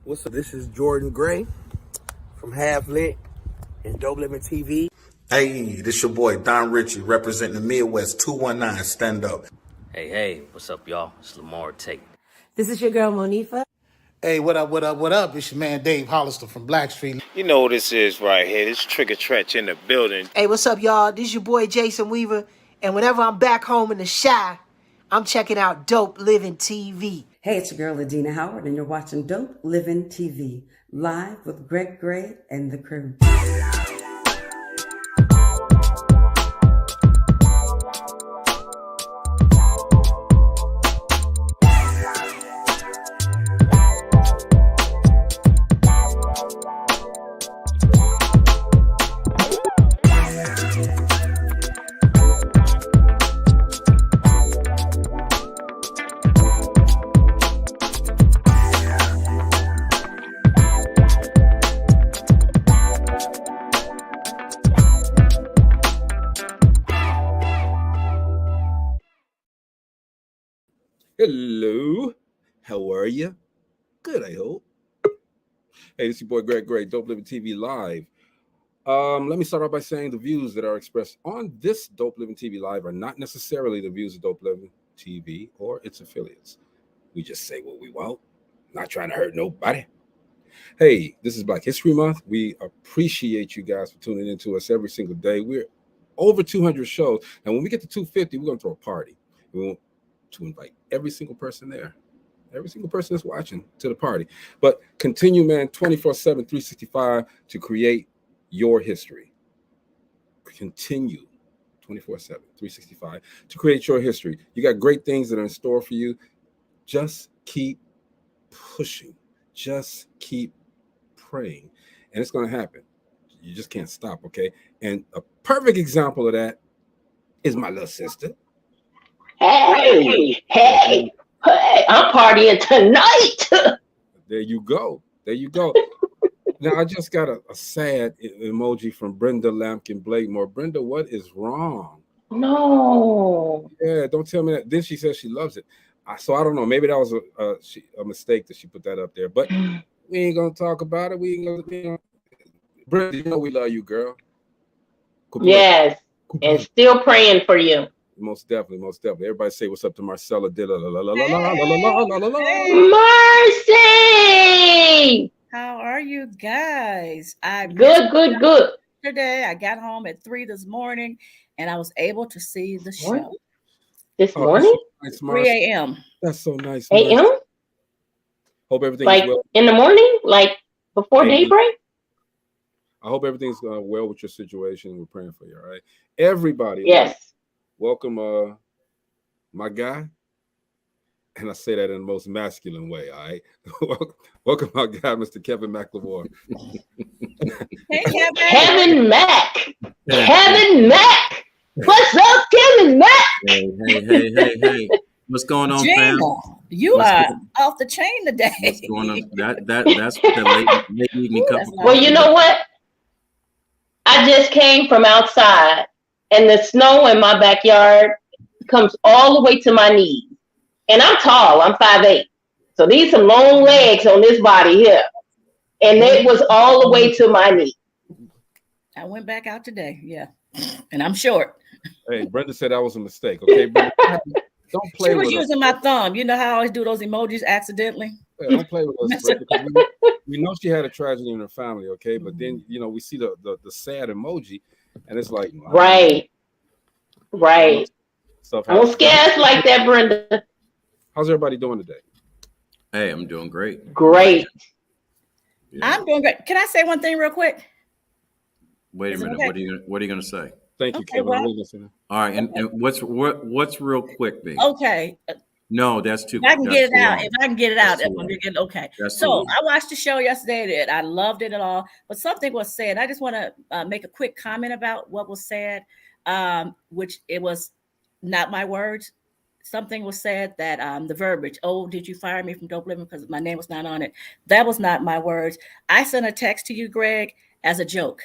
What's up? This is Jordan Gray from Half Lit and DopelivenTV. Hey, this your boy Don Ritchie representing the Midwest 219. Stand up. Hey, what's up, y'all? It's Lamar Tate. This is your girl, Monifa. Hey, what up? It's your man Dave Hollister from Blackstreet. You know what this is right here. This Trigger Tretch in the building. Hey, what's up, y'all? This is your boy Jason Weaver. And whenever I'm back home in the Chi, I'm checking out Dope Living TV. Hey, it's your girl, Adina Howard, and you're watching Dope Living TV, live with Greg Gray and the crew. Hello, how are you? Good, I hope. Hey, this is your boy Greg Gray, Dope Living TV Live. Let me start off by saying the views that are expressed on this Dope Living TV Live are not necessarily the views of Dope Living TV or its affiliates. We just say what we want, not trying to hurt nobody. Hey, this is Black History Month. We appreciate you guys for tuning into us every single day. We're over 200 shows, and when we get to 250, we're going to throw a party. We want to invite every single person there, every single person that's watching to the party. But continue, man, 24/7, 365 to create your history. Continue 24/7, 365 to create your history. You got great things that are in store for you. Just keep pushing. Just keep praying. And it's going to happen. You just can't stop, okay? And a perfect example of that is my little sister. Hey, I'm partying tonight. There you go. Now, I just got a sad emoji from Brenda Lampkin Blakemore. Brenda, what is wrong? No. Yeah, don't tell me that. Then she says she loves it. So I don't know. Maybe that was a mistake that she put that up there. But we ain't going to talk about it. We ain't going to. Brenda, you know we love you, girl. Yes, and still praying for you. Most definitely. Everybody say what's up to Marcela. Mercy! How are you guys? Good. Today I got home at 3 this morning and I was able to see the show. This morning? Nice, 3 a.m. That's so nice. A.m.? Hope everything's like well. In the morning? Like before daybreak? I hope everything's well with your situation. We're praying for you, all right? Everybody. Yes. Welcome, my guy. And I say that in the most masculine way, all right? Welcome, my guy, Mr. Kevin Macklemore. Hey, Kevin. Kevin Mack. What's up, Kevin Mack? Hey. What's going on, Gina, fam? you are off the chain today. What's going on? That's what that late evening cup of Well, you know what? I just came from outside, and the snow in my backyard comes all the way to my knees. And I'm tall. I'm 5'8". So these some long legs on this body here. And it was all the way to my knee. I went back out today, yeah. And I'm short. Hey, Brenda said that was a mistake, okay? Brenda, don't play with us. She was using my thumb. You know how I always do those emojis accidentally? Yeah, don't play with us, Brenda. We know she had a tragedy in her family, okay? But then, we see the sad emoji, and it's like... Right. Don't scare us like that, Brenda. How's everybody doing today? Hey, I'm doing great. Great. Yeah. I'm doing great. Can I say one thing real quick? Wait a minute. Okay? What are you going to say? Thank you, Kevin. Well, all right. And what's real quick, baby? Okay. No, that's too. If I can get it out. If I can get it out, okay. So I watched the show yesterday. And I loved it at all. But something was said. I just want to make a quick comment about what was said, which it was not my words. Something was said that the verbiage, oh, did you fire me from Dope Living because my name was not on it? That was not my words. I sent a text to you, Greg, as a joke.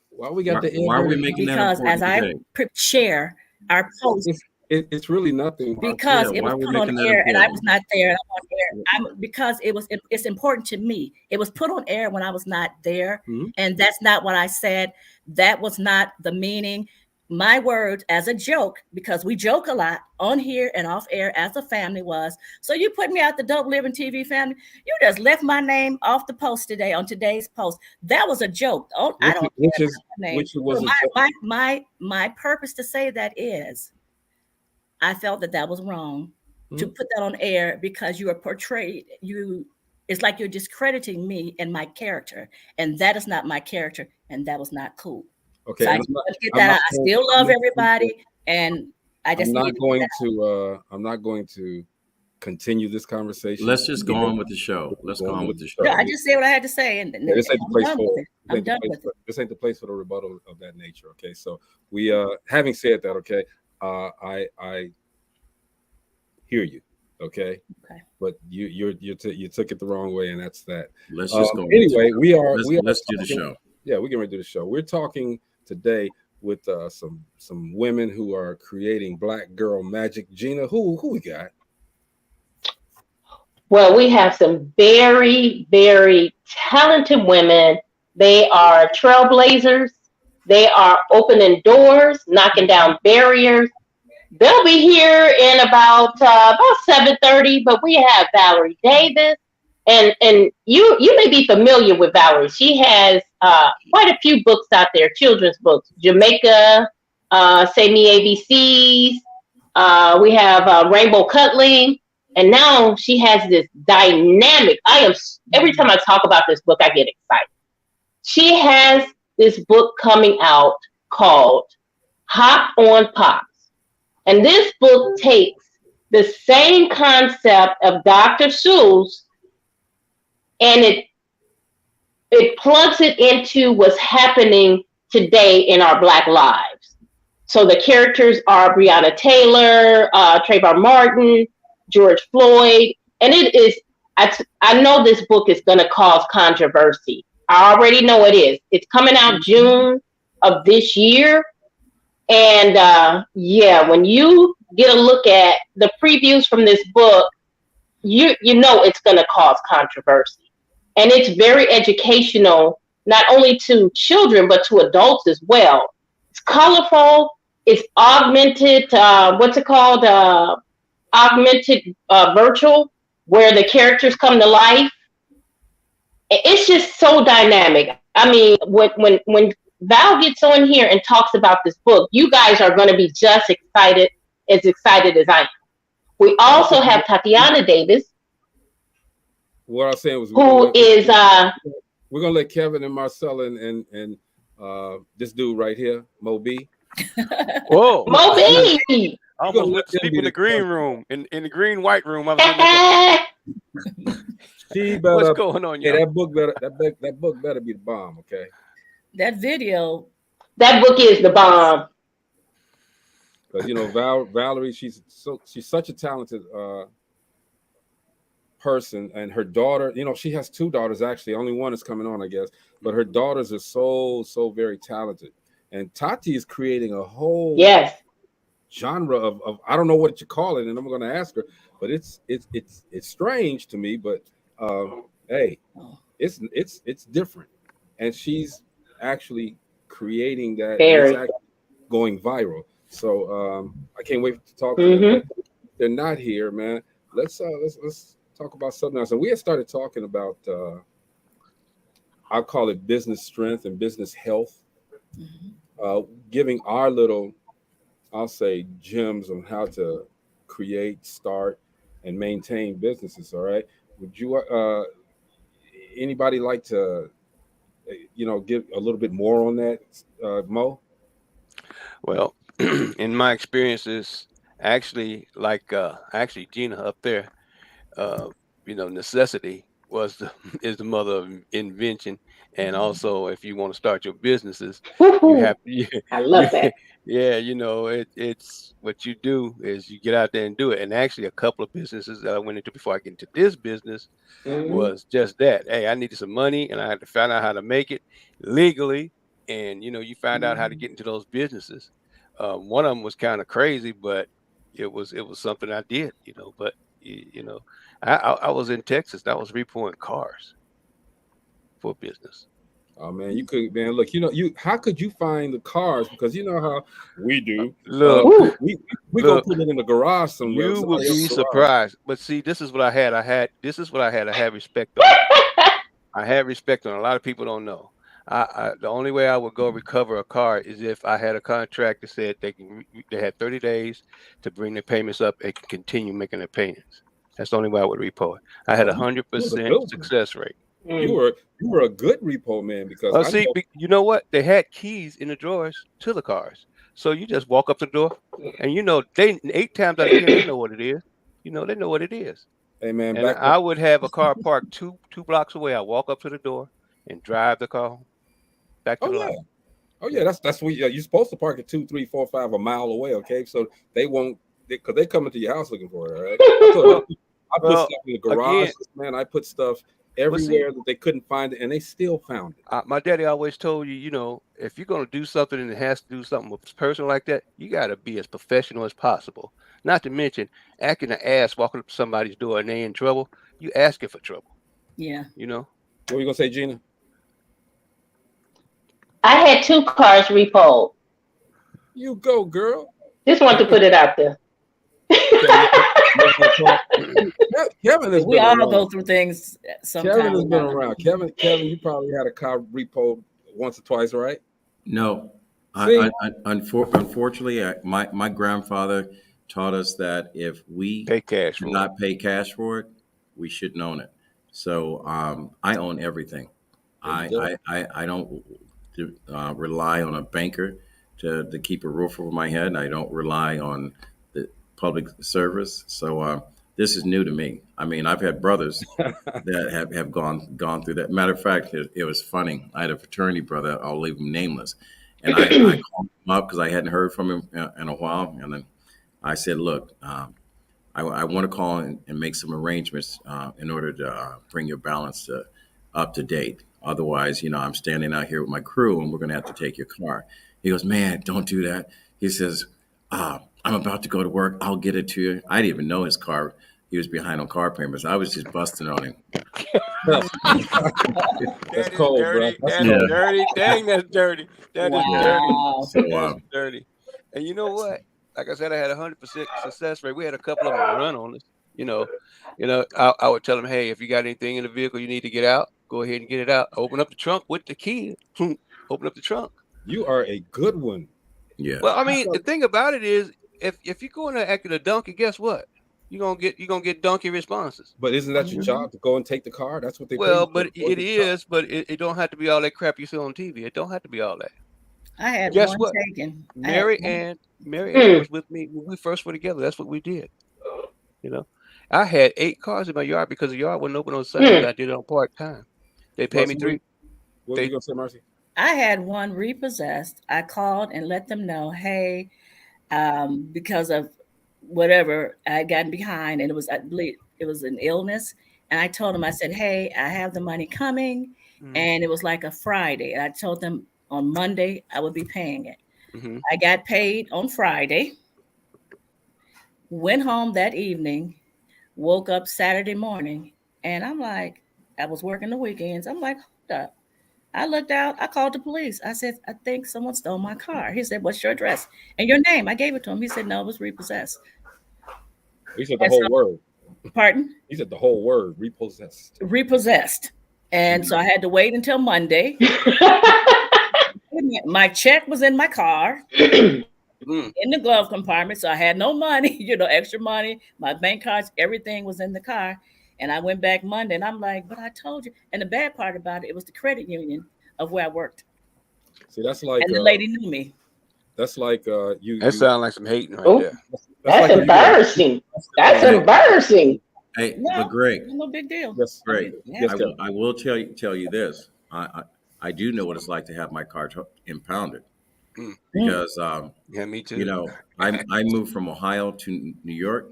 Why we got why are we making because that? Because as I share our post It's really nothing, because Yeah, it why was are we put on making that air and I was important? not there. And I'm on air. Because it's important to me. It was put on air when I was not there, Mhm. and that's not what I said. That was not the meaning. My words as a joke, because we joke a lot on here and off air as a family was. So you put me out the Dope Living TV family. You just left my name off the post today on today's post. That was a joke. Oh, I don't care which about my name. which was So a my purpose to say that is I felt that was wrong to put that on air because you are portrayed, it's like you're discrediting me and my character. And that is not my character. And that was not cool. okay. So I And just want to get that out. I still love everybody. And I just need to get that out. I'm not going to continue this conversation. Let's just go on with the show. Let's go on with the show. No, I just said what I had to say. And Yeah, this ain't the I'm place done for with it. I'm done with it. this ain't the place for the rebuttal of that nature. Okay, so we having said that, okay, I hear you, okay, but you took it the wrong way, and that's that. Let's just go. Anyway, let's do the show. Yeah, we're going to do the show. We're talking today with some women who are creating Black girl magic. Gina, who we got? Well, we have some very, very talented women. They are trailblazers. They are opening doors, knocking down barriers. They'll be here in about 7:30. But we have Valerie Davis, and you may be familiar with Valerie. She has quite a few books out there, children's books. Jamaica, Say Me ABCs. We have Rainbow Cuddling. And now she has this dynamic. Every time I talk about this book, I get excited. She has this book coming out called Hop on Pops. And this book takes the same concept of Dr. Seuss and it plugs it into what's happening today in our Black lives. So the characters are Breonna Taylor, Trayvon Martin, George Floyd, and it is. I know this book is going to cause controversy. I already know it is. It's coming out June of this year, and when you get a look at the previews from this book, you know it's going to cause controversy, and it's very educational, not only to children but to adults as well. It's colorful. It's augmented. What's it called? Augmented virtual, where the characters come to life. It's just so dynamic. I mean, when Val gets on here and talks about this book, you guys are going to be just excited as I am. We also have Tatiana Davis. What I was saying was we're gonna let Kevin and Marcela and this dude right here, Mo B. Whoa, Mo B. I almost went to sleep in the green room, in the green white room. I was in she better, what's going on, y'all? Hey, that book better be the bomb, okay? That book is the bomb. Because Valerie, she's such a talented person, and her daughter, she has two daughters actually. Only one is coming on, I guess, but her daughters are so very talented. And Tati is creating a whole genre of I don't know what you call it, and I'm going to ask her, but it's strange to me, but hey, it's different, and she's actually creating that. It's actually going viral. So I can't wait to talk to them. They're not here, man. Let's talk about something else. And we had started talking about I'll call it business strength and business health. Giving our little, I'll say, gems on how to create, start, and maintain businesses. All right. Would you, anybody like to, give a little bit more on that, Mo? Well, in my experiences, actually, actually Gina up there, necessity is the mother of invention. And also, if you want to start your businesses, you have to. I love that. Yeah, it's what you do is you get out there and do it. And actually, a couple of businesses that I went into before I get into this business was just that. Hey, I needed some money, and I had to find out how to make it legally. And you find out how to get into those businesses. One of them was kind of crazy, but it was something I did, but I was in Texas. I was repoing cars for business. Oh man, you could, man. Look, how could you find the cars? Because you know how we do. Look, we gonna look, put it in the garage somewhere. you would somebody else's be garage. surprised. But see, this is what I had. I had respect on. I had respect on. A lot of people don't know. The only way I would go recover a car is if I had a contract that said they had 30 days to bring their payments up and can continue making their payments. That's the only way I would repo it. I had 100% success rate. You were a good repo man because you know what? They had keys in the drawers to the cars, so you just walk up to the door, and they 8 times out of 10 they know what it is. They know what it is. Hey man, and I would have a car parked two blocks away. I walk up to the door and drive the car home. Back to the lot. Oh yeah, that's where you're supposed to park it 2, 3, 4, 5 a mile away. Okay, so they won't because they come into your house looking for it. All right. I put stuff in the garage, man. I put stuff everywhere that they couldn't find it, and they still found it. My daddy always told you, if you're gonna do something and it has to do something with a person like that, you gotta be as professional as possible. Not to mention acting an ass walking up to somebody's door and they in trouble. You asking for trouble. Yeah. What were you gonna say, Gina? I had 2 cars repoed. You go, girl. Just want to put it out there. Kevin has we all go through things sometimes. Kevin has been around. Kevin, you probably had a car repo once or twice, right? No. Unfortunately, my grandfather taught us that if we do not pay cash for it, we shouldn't own it. So I own everything. I don't rely on a banker to keep a roof over my head. I don't rely on the public service. So this is new to me. I mean, I've had brothers that have gone through that. Matter of fact, it was funny. I had a fraternity brother. I'll leave him nameless. And I called him up because I hadn't heard from him in a while. And then I said, look, I want to call and make some arrangements in order to bring your balance up to date. Otherwise, I'm standing out here with my crew and we're going to have to take your car. He goes, man, don't do that. He says, I'm about to go to work. I'll get it to you. I didn't even know his car. He was behind on car payments. I was just busting on him. That's cold, bro. That's dirty. Dang, that's dirty. That is dirty. That's dirty. And you know what? Like I said, I had 100% success rate. We had a couple of them run on us. I would tell them, hey, if you got anything in the vehicle you need to get out, go ahead and get it out. Open up the trunk with the key. Open up the trunk. You are a good one. Yeah. Well, I mean, the thing about it is, if you're going to act a donkey, guess what? You're gonna get donkey responses. But isn't that your job to go and take the car? That's what they. Well, but it is. But it don't have to be all that crap you see on TV. It don't have to be all that. I had Guess one what? taken. Mary Ann was with me when we first were together. That's what we did. I had 8 cars in my yard because the yard wasn't open on Sundays. I did it on part time. They paid me $3. What were you gonna say, Marcy? I had one repossessed. I called and let them know, hey, because of whatever I had gotten behind, and I believe it was an illness. And I told them, I said, hey, I have the money coming, and it was like a Friday. And I told them on Monday I would be paying it. I got paid on Friday. Went home that evening. Woke up Saturday morning, and I'm like, I was working the weekends. I'm like, hold up. I looked out. I called the police. I said, I think someone stole my car. He said, what's your address and your name? I gave it to him. He said, no, it was repossessed. He said the whole word. Pardon? He said the whole word, repossessed. Repossessed. And so I had to wait until Monday. My check was in my car. In the glove compartment, so I had no money, extra money. My bank cards, everything was in the car. And I went back Monday, and I'm like, but I told you. And the bad part about it was the credit union of where I worked. See, that's like, and the lady knew me. That's like you. That sounds like some hating right there. That's like embarrassing. That's embarrassing. Hey, but Greg, no big deal. Yes, Greg. Yeah. I will tell you this. I do know what it's like to have my car impounded. Because me too. I moved from Ohio to New York.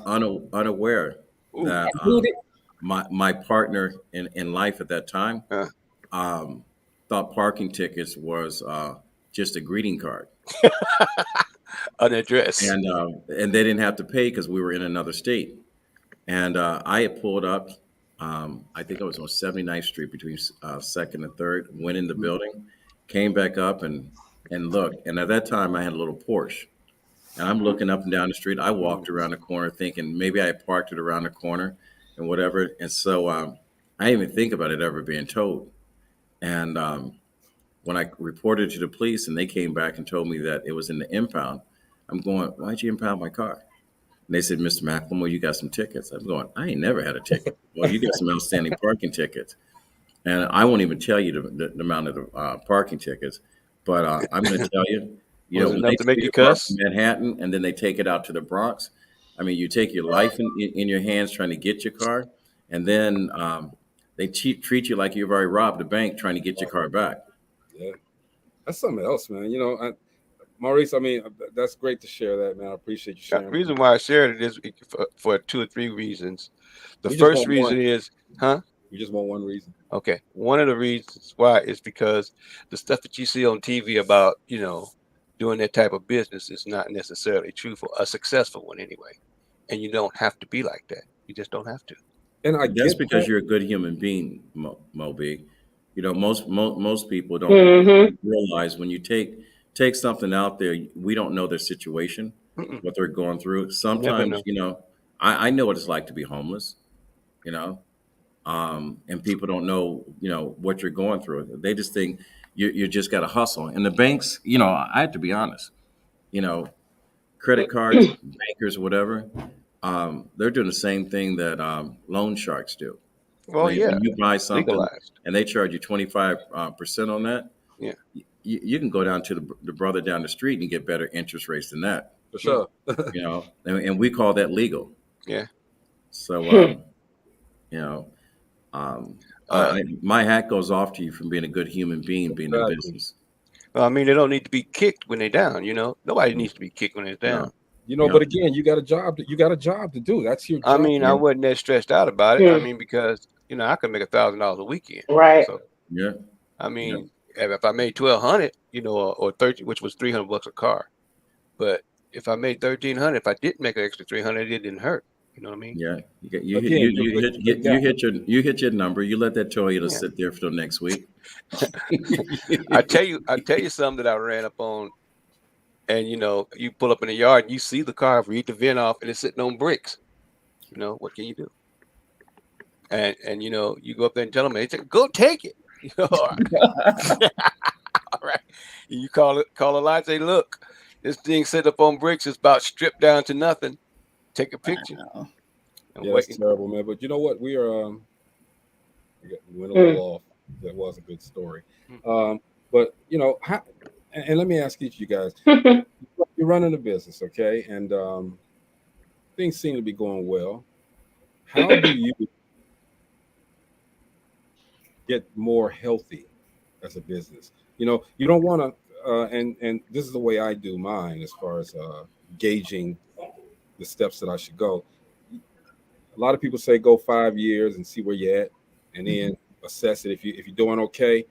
Unaware that my partner in life at that time thought parking tickets was just a greeting card. An address. And they didn't have to pay because we were in another state. And I had pulled up, I think I was on 79th Street between 2nd and 3rd, went in the building, came back up and looked. And at that time, I had a little Porsche. And I'm looking up and down the street. I walked around the corner thinking maybe I parked it around the corner and whatever. And so I didn't even think about it ever being towed. And when I reported it to the police and they came back and told me that it was in the impound, I'm going, why'd you impound my car? And they said, Mr. Macklemore, you got some tickets. I'm going, I ain't never had a ticket. Well, you got some outstanding parking tickets. And I won't even tell you the amount of the parking tickets, but I'm going to tell you, Was when it enough they to make take you your car cuss? from Manhattan and then they take it out to the Bronx, I mean, you take your life in your hands trying to get your car, and then they treat you like you've already robbed a bank trying to get your car back. Yeah, that's something else, man. Maurice, I mean, that's great to share that, man. I appreciate you sharing. The reason why I shared it is for 2 or 3 reasons. The We just first want reason one. is, We just want one reason. Okay. One of the reasons why is because the stuff that you see on TV about, doing that type of business is not necessarily true for a successful one anyway. And you don't have to be like that. You just don't have to. And That's because you're a good human being, Moby. Most people don't Mm-hmm. realize when you take something out there, we don't know their situation, what they're going through. Sometimes, I know what it's like to be homeless, and people don't know, what you're going through. They just think you just got to hustle. And the banks, I have to be honest, credit cards, bankers, whatever, they're doing the same thing that loan sharks do. Well, When yeah. you buy something Legalized. and they charge you 25% on that, yeah, you can go down to the brother down the street and get better interest rates than that. For sure. And we call that legal. Yeah. So, my hat goes off to you for being a good human being, being in business. Well, I mean, they don't need to be kicked when they're down. Nobody needs to be kicked when they're down. But again, you got a job. You got a job to do. That's your job. I mean, I wasn't that stressed out about it. I mean, because I could make $1,000 a weekend. Right. So, yeah. I mean, if I made $1,200, or 13, which was $300 a car, but if I made $1,300, if I didn't make an extra $300, it didn't hurt. You know what I mean? Yeah. You hit your number. You let that Toyota sit there for the next week. I tell you something that I ran up on. And you pull up in the yard and you see the car, read the VIN off, and it's sitting on bricks. What can you do? And you go up there and tell them, they say, go take it. All right. All right. And you call a line, say, look, this thing set up on bricks is about stripped down to nothing. Take a picture. Yeah, that's terrible, man. But you know what? We are we went a little off. That was a good story. But how. And let me ask each of you guys, you're running a business, okay? And things seem to be going well. How do you get more healthy as a business? You don't want to, and this is the way I do mine as far as gauging the steps that I should go. A lot of people say go 5 years and see where you're at, and then assess it. If you're doing okay,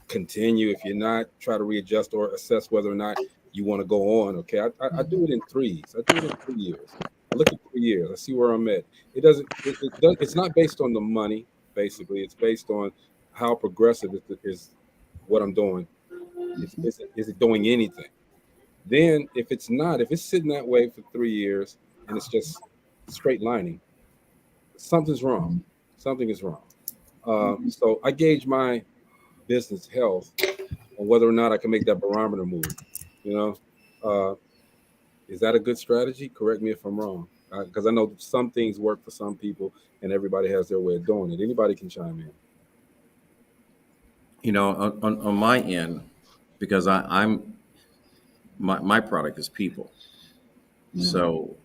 continue. If you're not, try to readjust or assess whether or not you want to go on. Okay, I do it in threes. I do it in 3 years. I look at 3 years. I see where I'm at. It's not based on the money. Basically, it's based on how progressive is what I'm doing. Is it doing anything? Then, if it's sitting that way for 3 years and it's just straight lining, something's wrong. Something is wrong. So I gauge my business health and whether or not I can make that barometer move. Is that a good strategy? Correct me if I'm wrong, because I know some things work for some people and everybody has their way of doing it. Anybody can chime in. On my end, because my product is people. So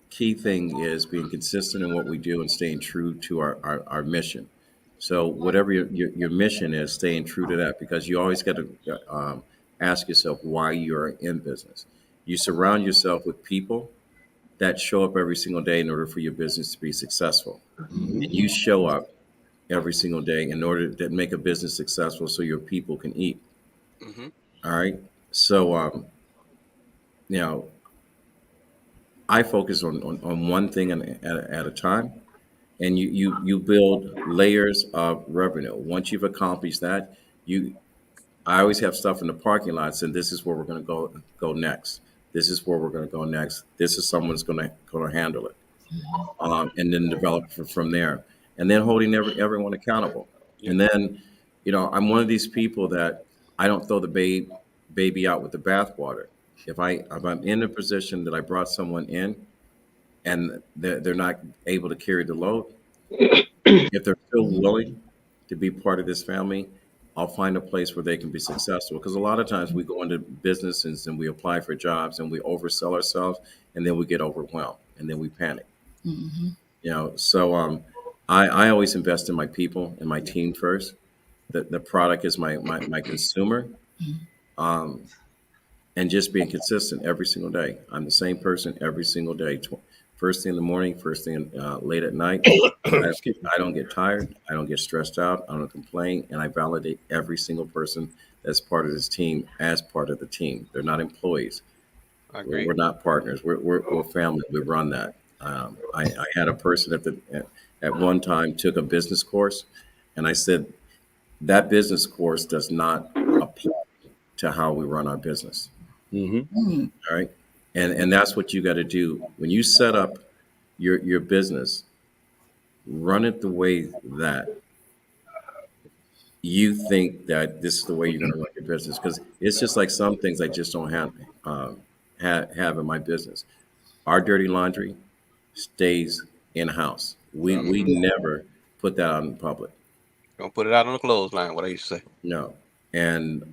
key thing is being consistent in what we do and staying true to our mission. So whatever your mission is, staying true to that, because you always got to ask yourself why you're in business. You surround yourself with people that show up every single day in order for your business to be successful. And you show up every single day in order to make a business successful so your people can eat. All right. So you know, I focus on one thing at a time, and you build layers of revenue. Once you've accomplished that, I always have stuff in the parking lots, and this is where we're going to go next. This is where we're going to go next. This is someone's going to handle it, and then develop from there, and then holding everyone accountable. And then, I'm one of these people that I don't throw the baby out with the bathwater. If I'm in a position that I brought someone in, and they're not able to carry the load, if they're still willing to be part of this family, I'll find a place where they can be successful. Because a lot of times we go into businesses and we apply for jobs and we oversell ourselves, and then we get overwhelmed and then we panic. So I always invest in my people and my team first. The product is my consumer, and just being consistent every single day. I'm the same person every single day. First thing in the morning, first thing late at night. I don't get tired. I don't get stressed out. I don't complain, and I validate every single person that's part of this team as part of the team. They're not employees. I agree. We're not partners. We're family. We run that. I had a person at one time took a business course, and I said that business course does not apply to how we run our business. All right. And that's what you got to do when you set up your business. Run it the way that you think that this is the way you're going to run your business, because it's just like some things I just don't have in my business. Our dirty laundry stays in house. We never put that out in public. Don't put it out on the clothesline. What I used to say. No, and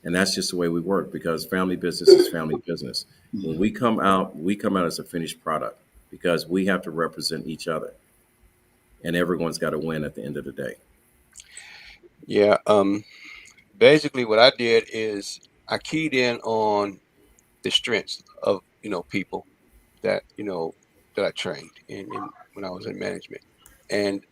that's just the way we work, because family business is family business. When we come out as a finished product, because we have to represent each other, and everyone's got to win at the end of the day. Yeah. Basically, what I did is I keyed in on the strengths of people that that I trained in when I was in management, and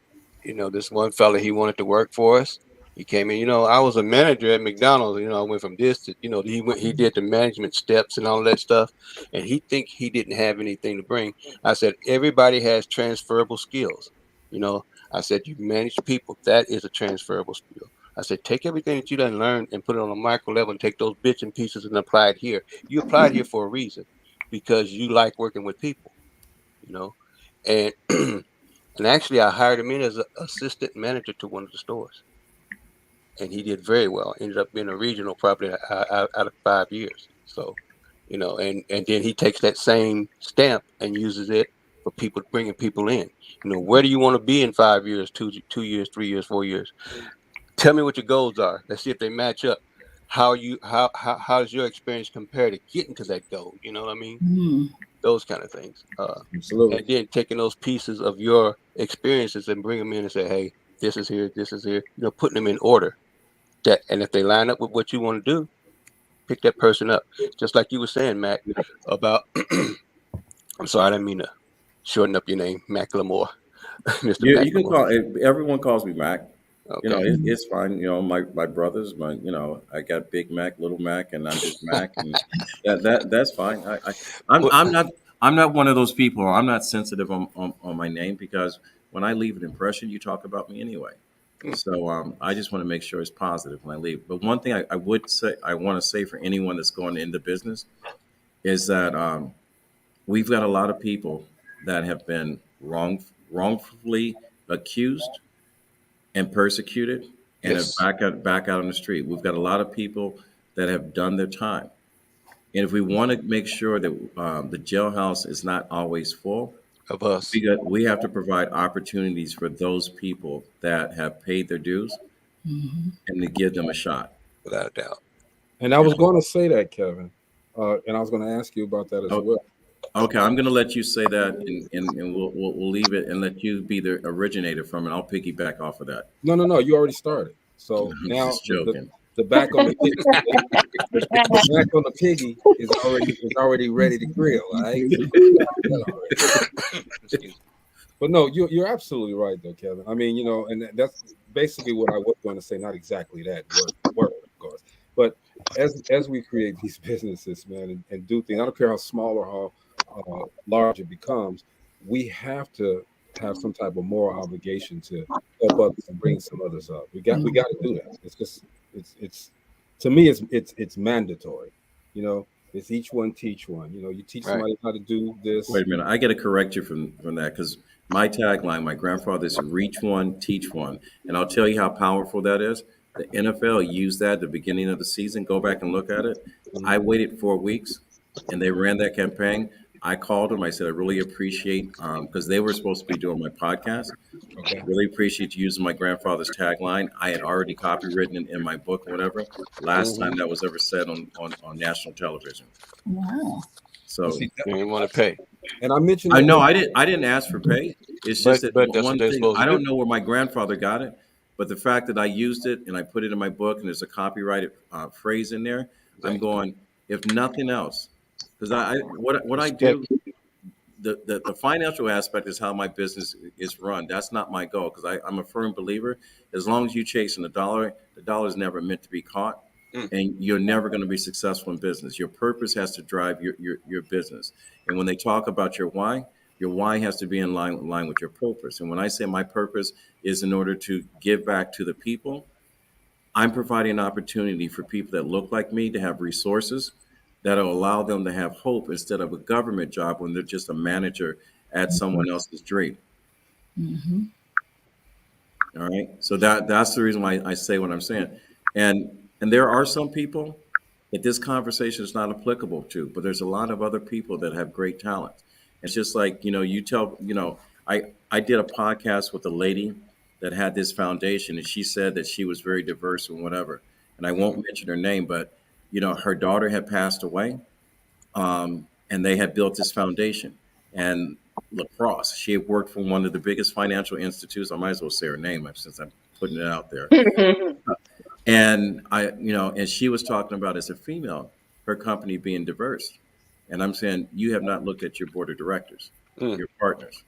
this one fella, he wanted to work for us. He came in, I was a manager at McDonald's, I went from this to, he did the management steps and all that stuff. And he didn't have anything to bring. I said, everybody has transferable skills. I said, you manage people. That is a transferable skill. I said, take everything that you done learned and put it on a micro level and take those bits and pieces and apply it here. You applied here for a reason, because you like working with people, and, and actually I hired him in as an assistant manager to one of the stores. And he did very well. Ended up being a regional probably out of 5 years. So, and then he takes that same stamp and uses it for people, bringing people in. Where do you want to be in 5 years, 2 years, 3 years, 4 years? Tell me what your goals are. Let's see if they match up. How does your experience compare to getting to that goal? You know what I mean? Those kind of things. Absolutely. And then taking those pieces of your experiences and bring them in and say, hey, this is here, putting them in order. And if they line up with what you want to do, pick that person up. Just like you were saying, Mac, about I'm sorry, I didn't mean to shorten up your name, Macklemore. Mr. You Macklemore. can call everyone calls me Mac. Okay. It's fine. My brothers, I got Big Mac, Little Mac, and I'm just Mac, and that's fine. I'm not one of those people. I'm not sensitive on my name, because when I leave an impression, you talk about me anyway. So I just want to make sure it's positive when I leave. But one thing I want to say for anyone that's going into business is that we've got a lot of people that have been wrongfully accused and persecuted, and Yes. have back out on the street. We've got a lot of people that have done their time. And if we want to make sure that the jailhouse is not always full of us, we have to provide opportunities for those people that have paid their dues, and to give them a shot. Without a doubt. And I was going to say that, Kevin, and I was going to ask you about that as well. Okay, I'm going to let you say that, and we'll leave it and let you be the originator from it. I'll piggyback off of that. No, you already started. So I'm now just joking. The back on the piggy, the back on the piggy is already ready to grill. All right. But no, you're absolutely right though, Kevin. I mean, and that's basically what I was going to say. Not exactly that word, of course, but as we create these businesses, man, and do things, I don't care how small or how large it becomes, we have to have some type of moral obligation to help others and bring some others up. We got to do that. It's just it's to me it's mandatory. You know, it's each one teach one. You know, you teach somebody how to do this. Wait a minute, I got to correct you from that, because my tagline, my grandfather's reach one, teach one, and I'll tell you how powerful that is. The NFL used that at the beginning of the season. Go back and look at it. I waited 4 weeks, and they ran that campaign. I called them. I said, I really appreciate, because they were supposed to be doing my podcast. Okay. Really appreciate you using my grandfather's tagline. I had already copywritten it in my book or whatever. Last time that was ever said on national television. Wow. So you didn't want to pay. And I mentioned, I know I didn't ask for pay. It's just that one thing, I don't know where my grandfather got it, but the fact that I used it and I put it in my book and there's a copyrighted phrase in there, I'm going, if nothing else, because what I do, the financial aspect is how my business is run. That's not my goal, because I'm a firm believer. As long as you're chasing the dollar is never meant to be caught, and you're never going to be successful in business. Your purpose has to drive your business. And when they talk about your why has to be in line with your purpose. And when I say my purpose is in order to give back to the people, I'm providing an opportunity for people that look like me to have resources that'll allow them to have hope instead of a government job when they're just a manager at someone else's dream. Mm-hmm. All right. So that's the reason why I say what I'm saying. And there are some people that this conversation is not applicable to, but there's a lot of other people that have great talent. It's just like, I did a podcast with a lady that had this foundation, and she said that she was very diverse and whatever. And I won't mention her name, but her daughter had passed away, and they had built this foundation. And Lacrosse, she had worked for one of the biggest financial institutes. I might as well say her name since I'm putting it out there. And and she was talking about, as a female, her company being diverse. And I'm saying, you have not looked at your board of directors, your partners.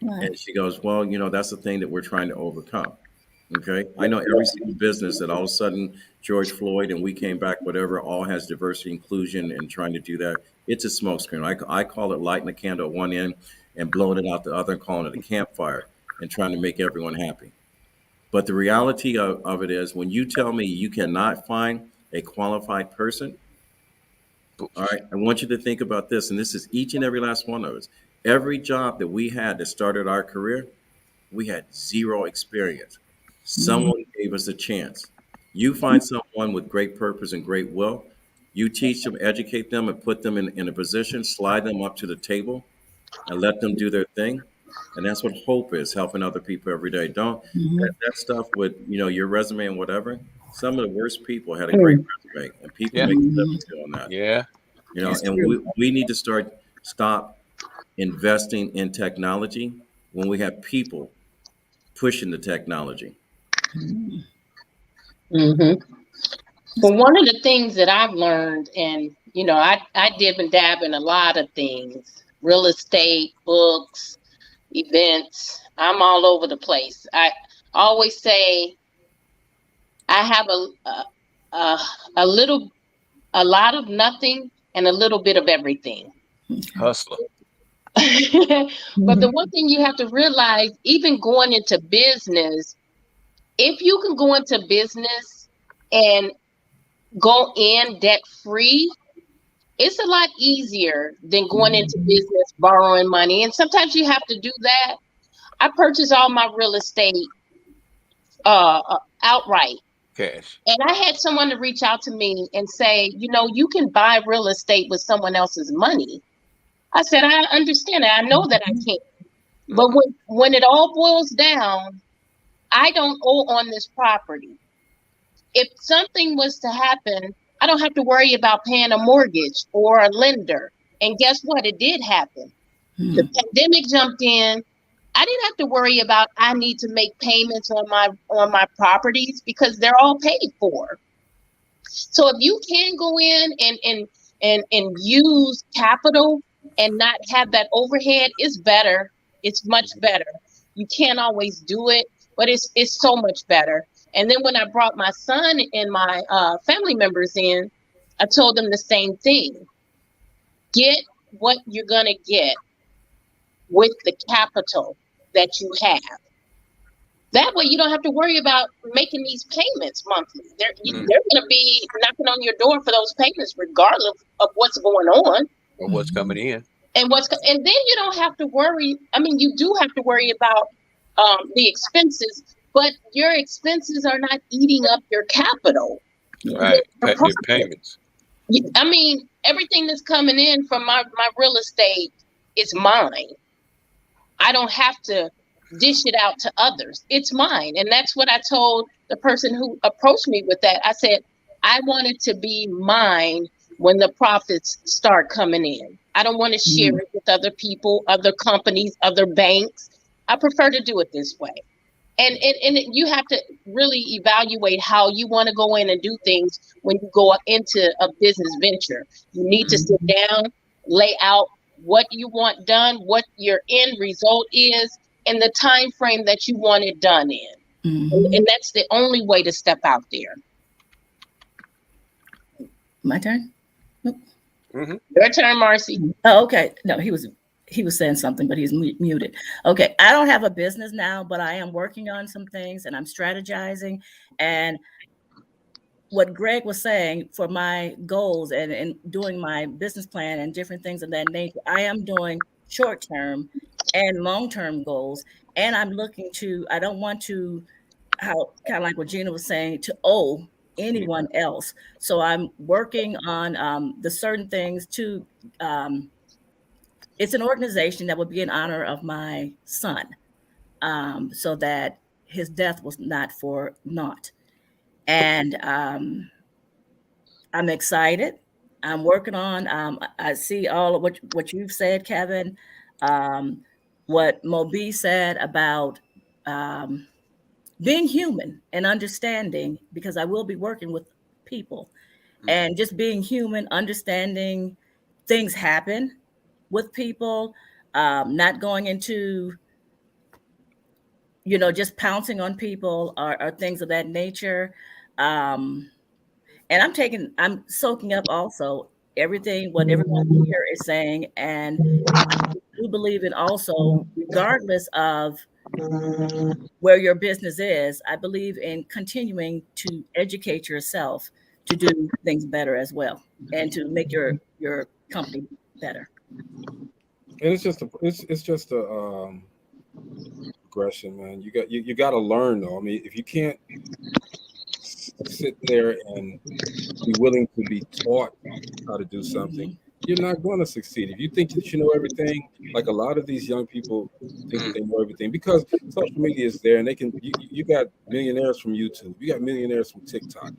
Right. And she goes, well, that's the thing that we're trying to overcome. Okay. I know every single business that all of a sudden George Floyd and we came back, whatever, all has diversity, inclusion, and trying to do that. It's a smokescreen. I call it lighting a candle at one end and blowing it out the other, and calling it a campfire and trying to make everyone happy. But the reality of it is, when you tell me you cannot find a qualified person, all right, I want you to think about this, and this is each and every last one of us. Every job that we had that started our career, we had zero experience. Someone gave us a chance. You find someone with great purpose and great will, you teach them, educate them, and put them in a position, slide them up to the table, and let them do their thing. And that's what hope is, helping other people every day. Don't that stuff with your resume and whatever. Some of the worst people had a great resume, and people make living on that. Yeah, and we need to stop investing in technology when we have people pushing the technology. Mm-hmm. Well, one of the things that I've learned, and I dib and dab in a lot of things: real estate, books, events. I'm all over the place. I always say I have a lot of nothing and a little bit of everything. Hustler. But the one thing you have to realize, even going into business, if you can go into business and go in debt free, it's a lot easier than going into business borrowing money. And sometimes you have to do that. I purchased all my real estate outright. Cash. And I had someone to reach out to me and say, you can buy real estate with someone else's money. I said, I understand that. I know that I can't. But when it all boils down, I don't owe on this property. If something was to happen, I don't have to worry about paying a mortgage or a lender. And guess what? It did happen. The pandemic jumped in. I didn't have to worry about I need to make payments on my properties because they're all paid for. So if you can go in and use capital and not have that overhead, it's better. It's much better. You can't always do it, but it's so much better. And then when I brought my son and my family members in, I told them the same thing. Get what you're going to get with the capital that you have. That way you don't have to worry about making these payments monthly. They're going to be knocking on your door for those payments regardless of what's going on. Or what's coming in. And then you don't have to worry. I mean, you do have to worry about the expenses, but your expenses are not eating up your capital. Right. Your payments. I mean, everything that's coming in from my real estate is mine. I don't have to dish it out to others. It's mine. And that's what I told the person who approached me with that. I said, I want it to be mine when the profits start coming in. I don't want to share it with other people, other companies, other banks. I prefer to do it this way. And you have to really evaluate how you want to go in and do things when you go into a business venture. You need to sit down, lay out what you want done, what your end result is, and the time frame that you want it done in. And that's the only way to step out there. My turn? Your turn, Marcy. Oh, okay. No, he was saying something, but he's muted. Okay. I don't have a business now, but I am working on some things and I'm strategizing. And what Greg was saying for my goals and doing my business plan and different things of that nature, I am doing short-term and long-term goals. And I'm looking to, I don't want to, kind of like what Gina was saying, to owe anyone else. So I'm working on the certain things to, it's an organization that would be in honor of my son, so that his death was not for naught. And I'm excited. I'm working on, I see all of what you've said, Kevin, what Moby said about being human and understanding, because I will be working with people and just being human, understanding things happen with people, not going into, just pouncing on people or things of that nature. And I'm soaking up also everything, what everyone here is saying. And I do believe in also, regardless of where your business is, I believe in continuing to educate yourself to do things better as well and to make your company better. And it's just a progression, man. You got to learn though. I mean, if you can't sit there and be willing to be taught how to do something, you're not going to succeed. If you think that you know everything, like a lot of these young people think that they know everything, because social media is there and they can, you got millionaires from YouTube, you got millionaires from TikTok,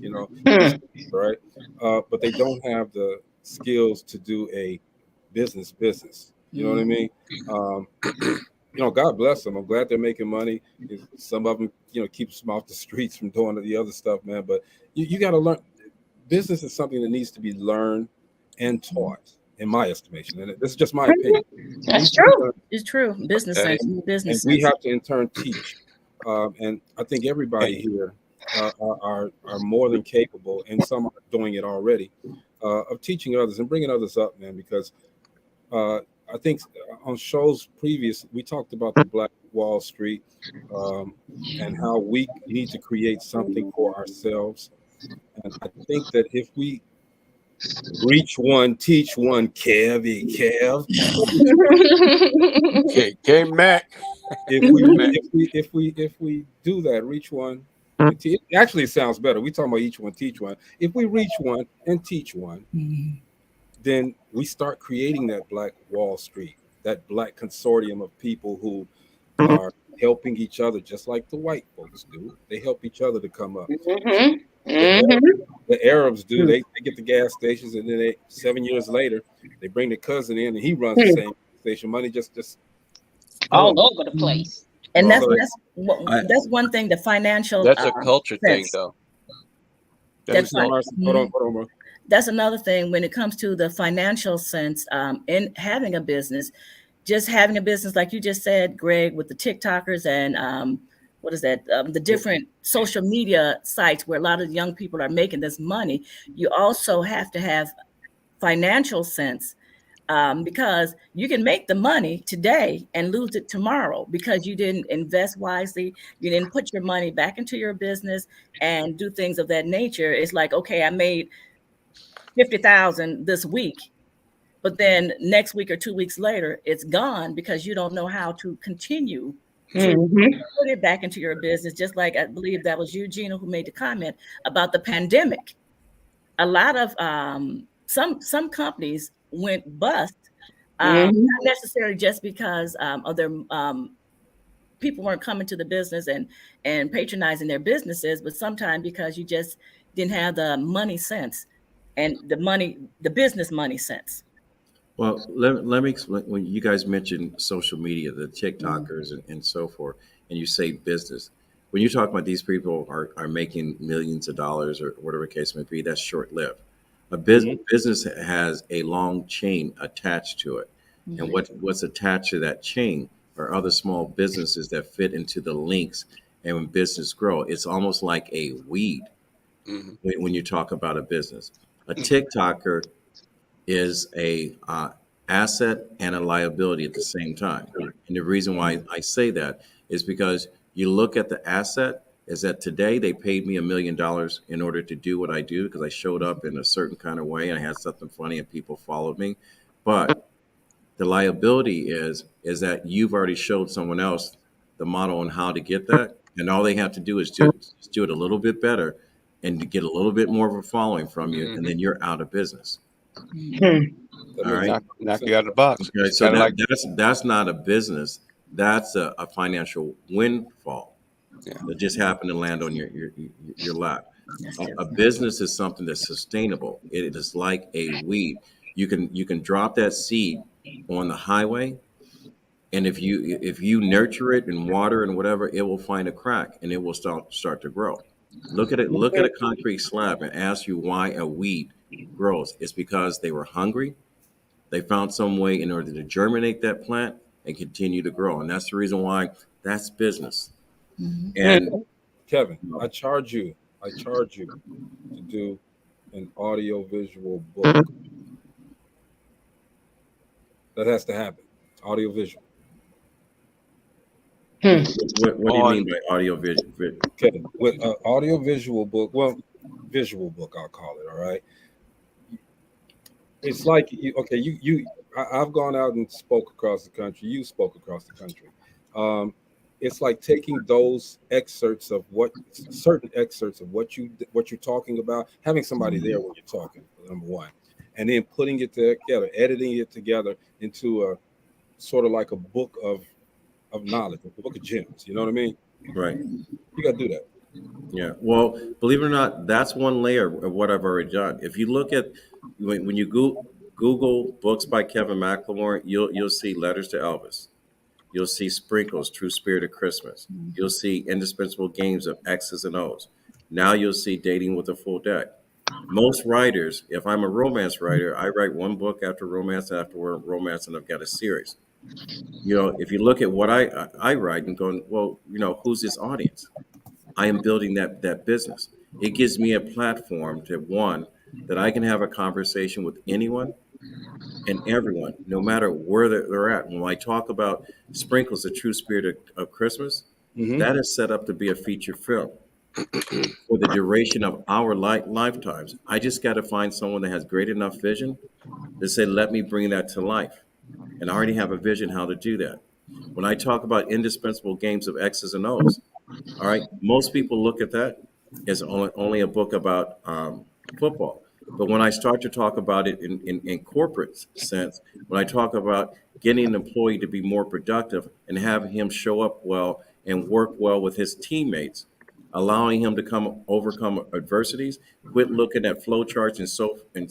right? But they don't have the skills to do a business. You know what I mean? God bless them. I'm glad they're making money. Some of them, keeps them off the streets from doing the other stuff, man. But you got to learn. Business is something that needs to be learned and taught, in my estimation. And this is just my opinion. That's true. It's true. Business sense. Business. And we have to in turn teach. And I think everybody here are more than capable, and some are doing it already, of teaching others and bringing others up, man. Because I think on shows previous, we talked about the Black Wall Street and how we need to create something for ourselves. And I think that if we reach one, teach one, Kev. Okay, Mac. If we do that, reach one. It actually sounds better. We talking about each one, teach one. If we reach one and teach one, then we start creating that Black Wall Street, that Black consortium of people who are helping each other, just like the white folks do. They help each other to come up. The Arabs do. They get the gas stations, and then 7 years later, they bring the cousin in, and he runs the same station. Money just all over the place. And that's one thing. The financial. That's a culture thing, though. That's right. Hold on. That's another thing when it comes to the financial sense, in having a business, just having a business, like you just said, Greg, with the TikTokers and what is that? The different social media sites where a lot of young people are making this money. You also have to have financial sense, because you can make the money today and lose it tomorrow because you didn't invest wisely. You didn't put your money back into your business and do things of that nature. It's like, okay, I made 50,000 this week, but then next week or 2 weeks later, it's gone because you don't know how to continue to put it back into your business. Just like I believe that was you, Gina, who made the comment about the pandemic. A lot of some companies went bust, not necessarily just because of their people weren't coming to the business and patronizing their businesses, but sometimes because you just didn't have the money sense and the business money sense. Well, let me explain. When you guys mentioned social media, the TikTokers and so forth, and you say business, when you talk about these people are making millions of dollars or whatever the case may be, that's short lived. A business has a long chain attached to it, and what's attached to that chain are other small businesses that fit into the links. And when business grow, it's almost like a weed when you talk about a business. A TikToker is a asset and a liability at the same time. And the reason why I say that is because you look at the asset is that today they paid me $1 million in order to do what I do because I showed up in a certain kind of way and I had something funny and people followed me. But the liability is that you've already showed someone else the model on how to get that. And all they have to do is do it a little bit better and to get a little bit more of a following from you. And then you're out of business. All right. Knock you out of the box. Okay, so that's not a business. That's a financial windfall that just happened to land on your lap. A business is something that's sustainable. It is like a weed. You can drop that seed on the highway, and if you nurture it and water and whatever, it will find a crack and it will start to grow. Look at it. Look at a concrete slab and ask you why a weed grows. It's because they were hungry. They found some way in order to germinate that plant and continue to grow. And that's the reason why that's business. And Kevin, I charge you to do an audio visual book. That has to happen. Audio visual. What do you mean by audio visual? Kevin, with an audio visual book, visual book, I'll call it. All right. It's like, I've gone out and spoke across the country. You spoke across the country. It's like taking those excerpts of certain excerpts of what you're talking about, having somebody there when you're talking, number one, and then putting it together, editing it together into a sort of like a book of knowledge, a book of gems. You know what I mean? Right. You got to do that. Yeah. Well, believe it or not, that's one layer of what I've already done. If you look at when you Google books by Kevin Macklemore, you'll see Letters to Elvis. You'll see Sprinkles, True Spirit of Christmas. You'll see Indispensable Games of X's and O's. Now you'll see Dating with a Full Deck. Most writers, if I'm a romance writer, I write one book after romance, and I've got a series. If you look at what I write and going, well, who's this audience? I am building that business. It gives me a platform that I can have a conversation with anyone and everyone, no matter where they're at. When I talk about Sprinkles, the True Spirit of Christmas, that is set up to be a feature film for the duration of our lifetimes. I just got to find someone that has great enough vision to say, let me bring that to life. And I already have a vision how to do that. When I talk about Indispensable Games of X's and O's, all right, most people look at that as only a book about football. But when I start to talk about it in corporate sense, when I talk about getting an employee to be more productive and having him show up well and work well with his teammates, allowing him to overcome adversities, quit looking at flow charts and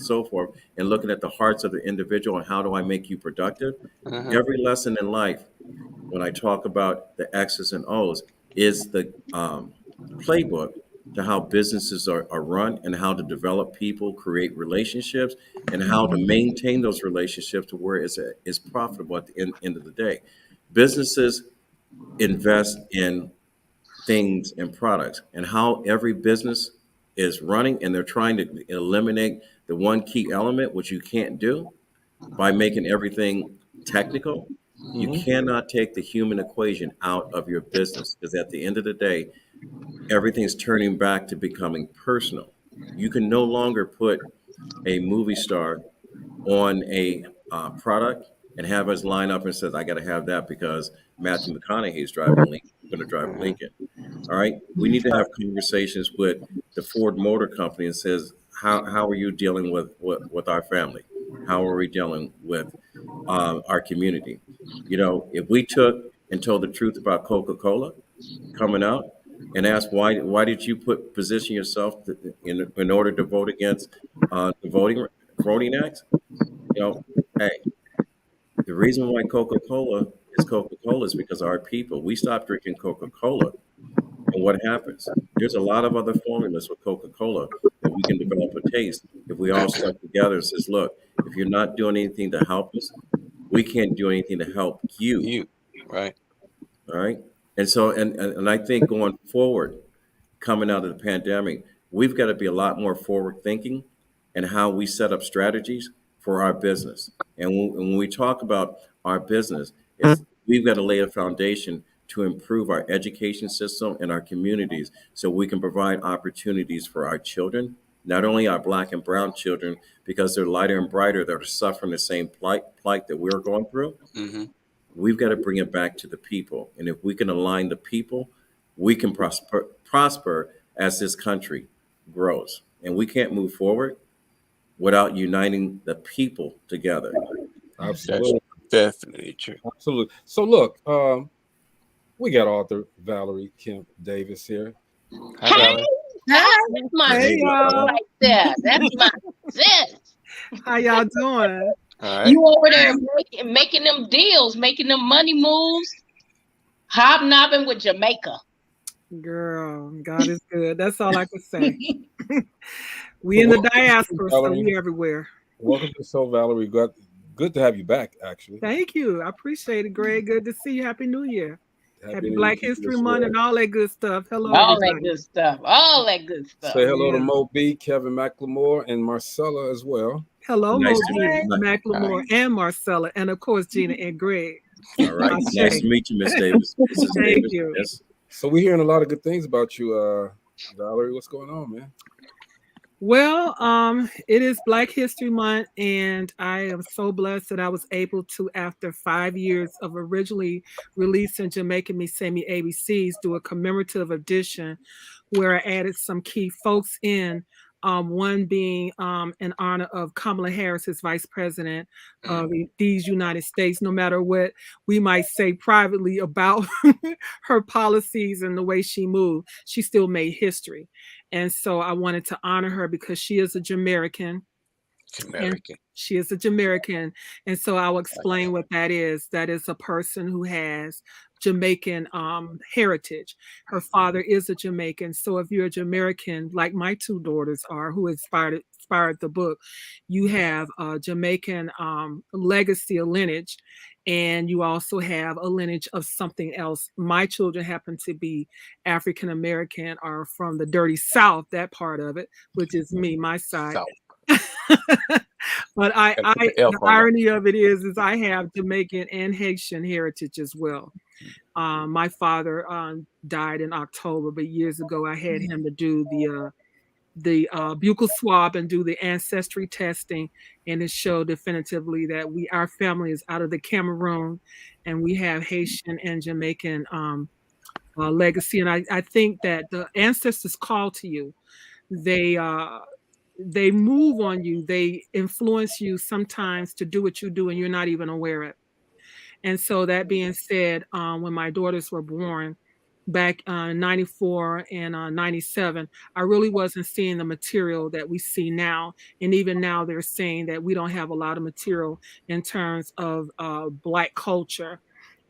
so forth, and looking at the hearts of the individual and how do I make you productive. Every lesson in life, when I talk about the X's and O's, is the playbook to how businesses are run and how to develop people, create relationships, and how to maintain those relationships to where it's profitable at the end of the day. Businesses invest in things and products, and how every business is running, and they're trying to eliminate the one key element, which you can't do by making everything technical. You cannot take the human equation out of your business, because at the end of the day, everything's turning back to becoming personal. You can no longer put a movie star on a product and have us line up and says, I got to have that because Matthew McConaughey is driving Lincoln. I'm going to drive Lincoln. All right. We need to have conversations with the Ford Motor Company and says, how are you dealing with our family? How are we dealing with our community? You know, if we took and told the truth about Coca-Cola coming out and asked why did you position yourself in order to vote against the voting act? You know, hey, the reason why Coca-Cola is because our people, we stopped drinking Coca-Cola. And what happens? There's a lot of other formulas with Coca-Cola that we can develop a taste if we all stuck together and says, look, if you're not doing anything to help us, we can't do anything to help you. Right. All right. And so, and I think going forward, coming out of the pandemic, we've got to be a lot more forward thinking in how we set up strategies for our business. And when we talk about our business, we've got to lay a foundation to improve our education system and our communities so we can provide opportunities for our children, not only our Black and brown children, because they're lighter and brighter, that are suffering the same plight that we're going through. We've got to bring it back to the people. And if we can align the people, we can prosper as this country grows. And we can't move forward without uniting the people together. Absolutely. That's definitely true. Absolutely. So look, we got author Valerie Kemp Davis here. Hey, that's my sis right there. That's my sis. How y'all doing? All right. You over there making them deals, making them money moves, hobnobbing with Jamaica. Girl, God is good. That's all I can say. We in the diaspora, so we everywhere. Welcome to the show, Valerie. Good to have you back, actually. Thank you. I appreciate it, Greg. Good to see you. Happy New Year. Happy New Black Year History Month and all that good stuff. Hello, all everybody. that good stuff. All that good stuff. Say hello to Mo B, Kevin Macklemore, and Marcela as well. Hello, Nice Mo to B, meet you. Macklemore, and Marcela, and of course Gina and Greg. All right. Nice to meet you, Miss Davis. Thank you. Yes. So we're hearing a lot of good things about you, Valerie. What's going on, man? Well, it is Black History Month, and I am so blessed that I was able to, after 5 years of originally releasing Jamaican Me Say Me ABCs, do a commemorative edition where I added some key folks in. One being in honor of Kamala Harris as Vice President of these United States. No matter what we might say privately about her policies and the way she moved, she still made history. And so I wanted to honor her because she is a Jamaican. She is a Jamaican. And so I'll explain what that is. That is a person who has Jamaican heritage. Her father is a Jamaican. So if you're a Jamaican, like my two daughters are, who inspired the book, you have a Jamaican legacy, a lineage, and you also have a lineage of something else. My children happen to be African American, are from the dirty South, that part of it, which is me, my side. But the irony of it is I have Jamaican and Haitian heritage as well. My father died in October, but years ago I had him to do the buccal swab and do the ancestry testing, and it showed definitively that our family is out of the Cameroon, and we have Haitian and Jamaican legacy. And I think that the ancestors call to you. They move on you. They influence you sometimes to do what you do, and you're not even aware of it. And so that being said, when my daughters were born back in 94 and 97, I really wasn't seeing the material that we see now. And even now they're saying that we don't have a lot of material in terms of Black culture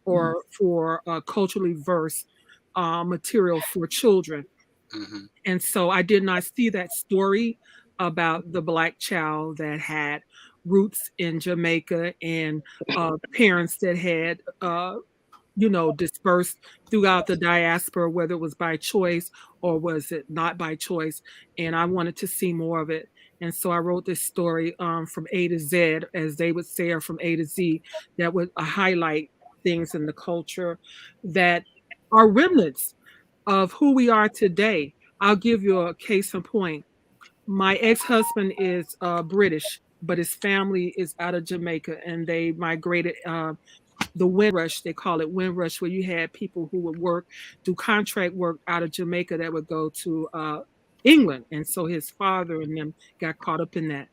or for culturally versed material for children. And so I did not see that story about the Black child that had roots in Jamaica and parents that had dispersed throughout the diaspora, whether it was by choice or was it not by choice. And I wanted to see more of it. And so I wrote this story from A to Z, as they would say, or from A to Z, that would highlight things in the culture that are remnants of who we are today. I'll give you a case in point. My ex-husband is British, but his family is out of Jamaica, and they migrated the Windrush, they call it Windrush, where you had people who would do contract work out of Jamaica that would go to England. And so his father and them got caught up in that.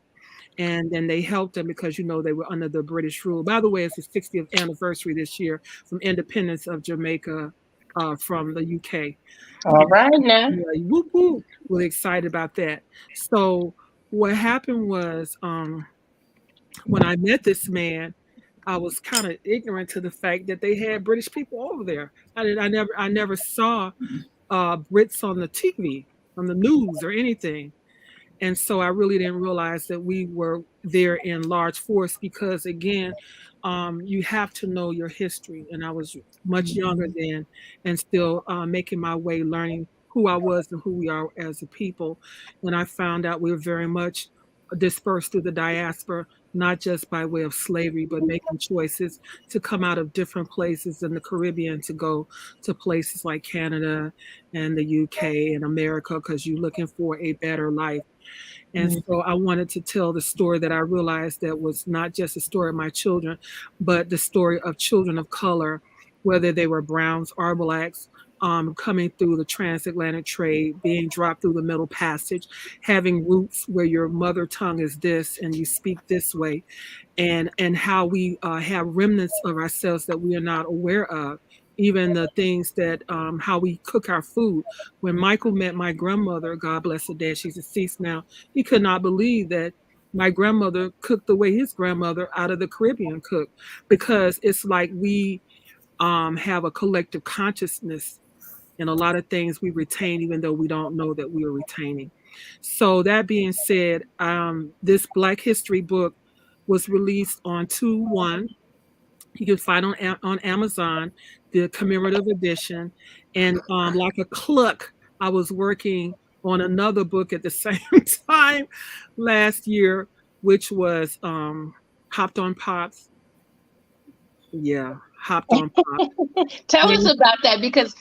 And then they helped him because, they were under the British rule. By the way, it's the 60th anniversary this year from independence of Jamaica from the UK. All right now. Whoop, whoop. Really excited about that. So what happened was when I met this man, I was kind of ignorant to the fact that they had British people over there. I never saw Brits on the TV, on the news or anything. And so I really didn't realize that we were there in large force because, again, you have to know your history. And I was much younger then and still making my way, learning who I was and who we are as a people. And I found out we were very much dispersed through the diaspora, not just by way of slavery, but making choices to come out of different places in the Caribbean to go to places like Canada and the UK and America because you're looking for a better life. And so I wanted to tell the story that I realized that was not just the story of my children, but the story of children of color, whether they were browns or blacks, coming through the transatlantic trade, being dropped through the Middle Passage, having roots where your mother tongue is this and you speak this way, and how we have remnants of ourselves that we are not aware of. Even the things that, how we cook our food. When Michael met my grandmother, God bless her dead, she's deceased now, he could not believe that my grandmother cooked the way his grandmother out of the Caribbean cooked, because it's like we have a collective consciousness, and a lot of things we retain even though we don't know that we are retaining. So that being said, this Black History book was released on 2/1. You can find on Amazon, the commemorative edition. And like a cluck, I was working on another book at the same time last year, which was Hopped on Pops. Yeah, Hopped on Pops. Tell us about that, because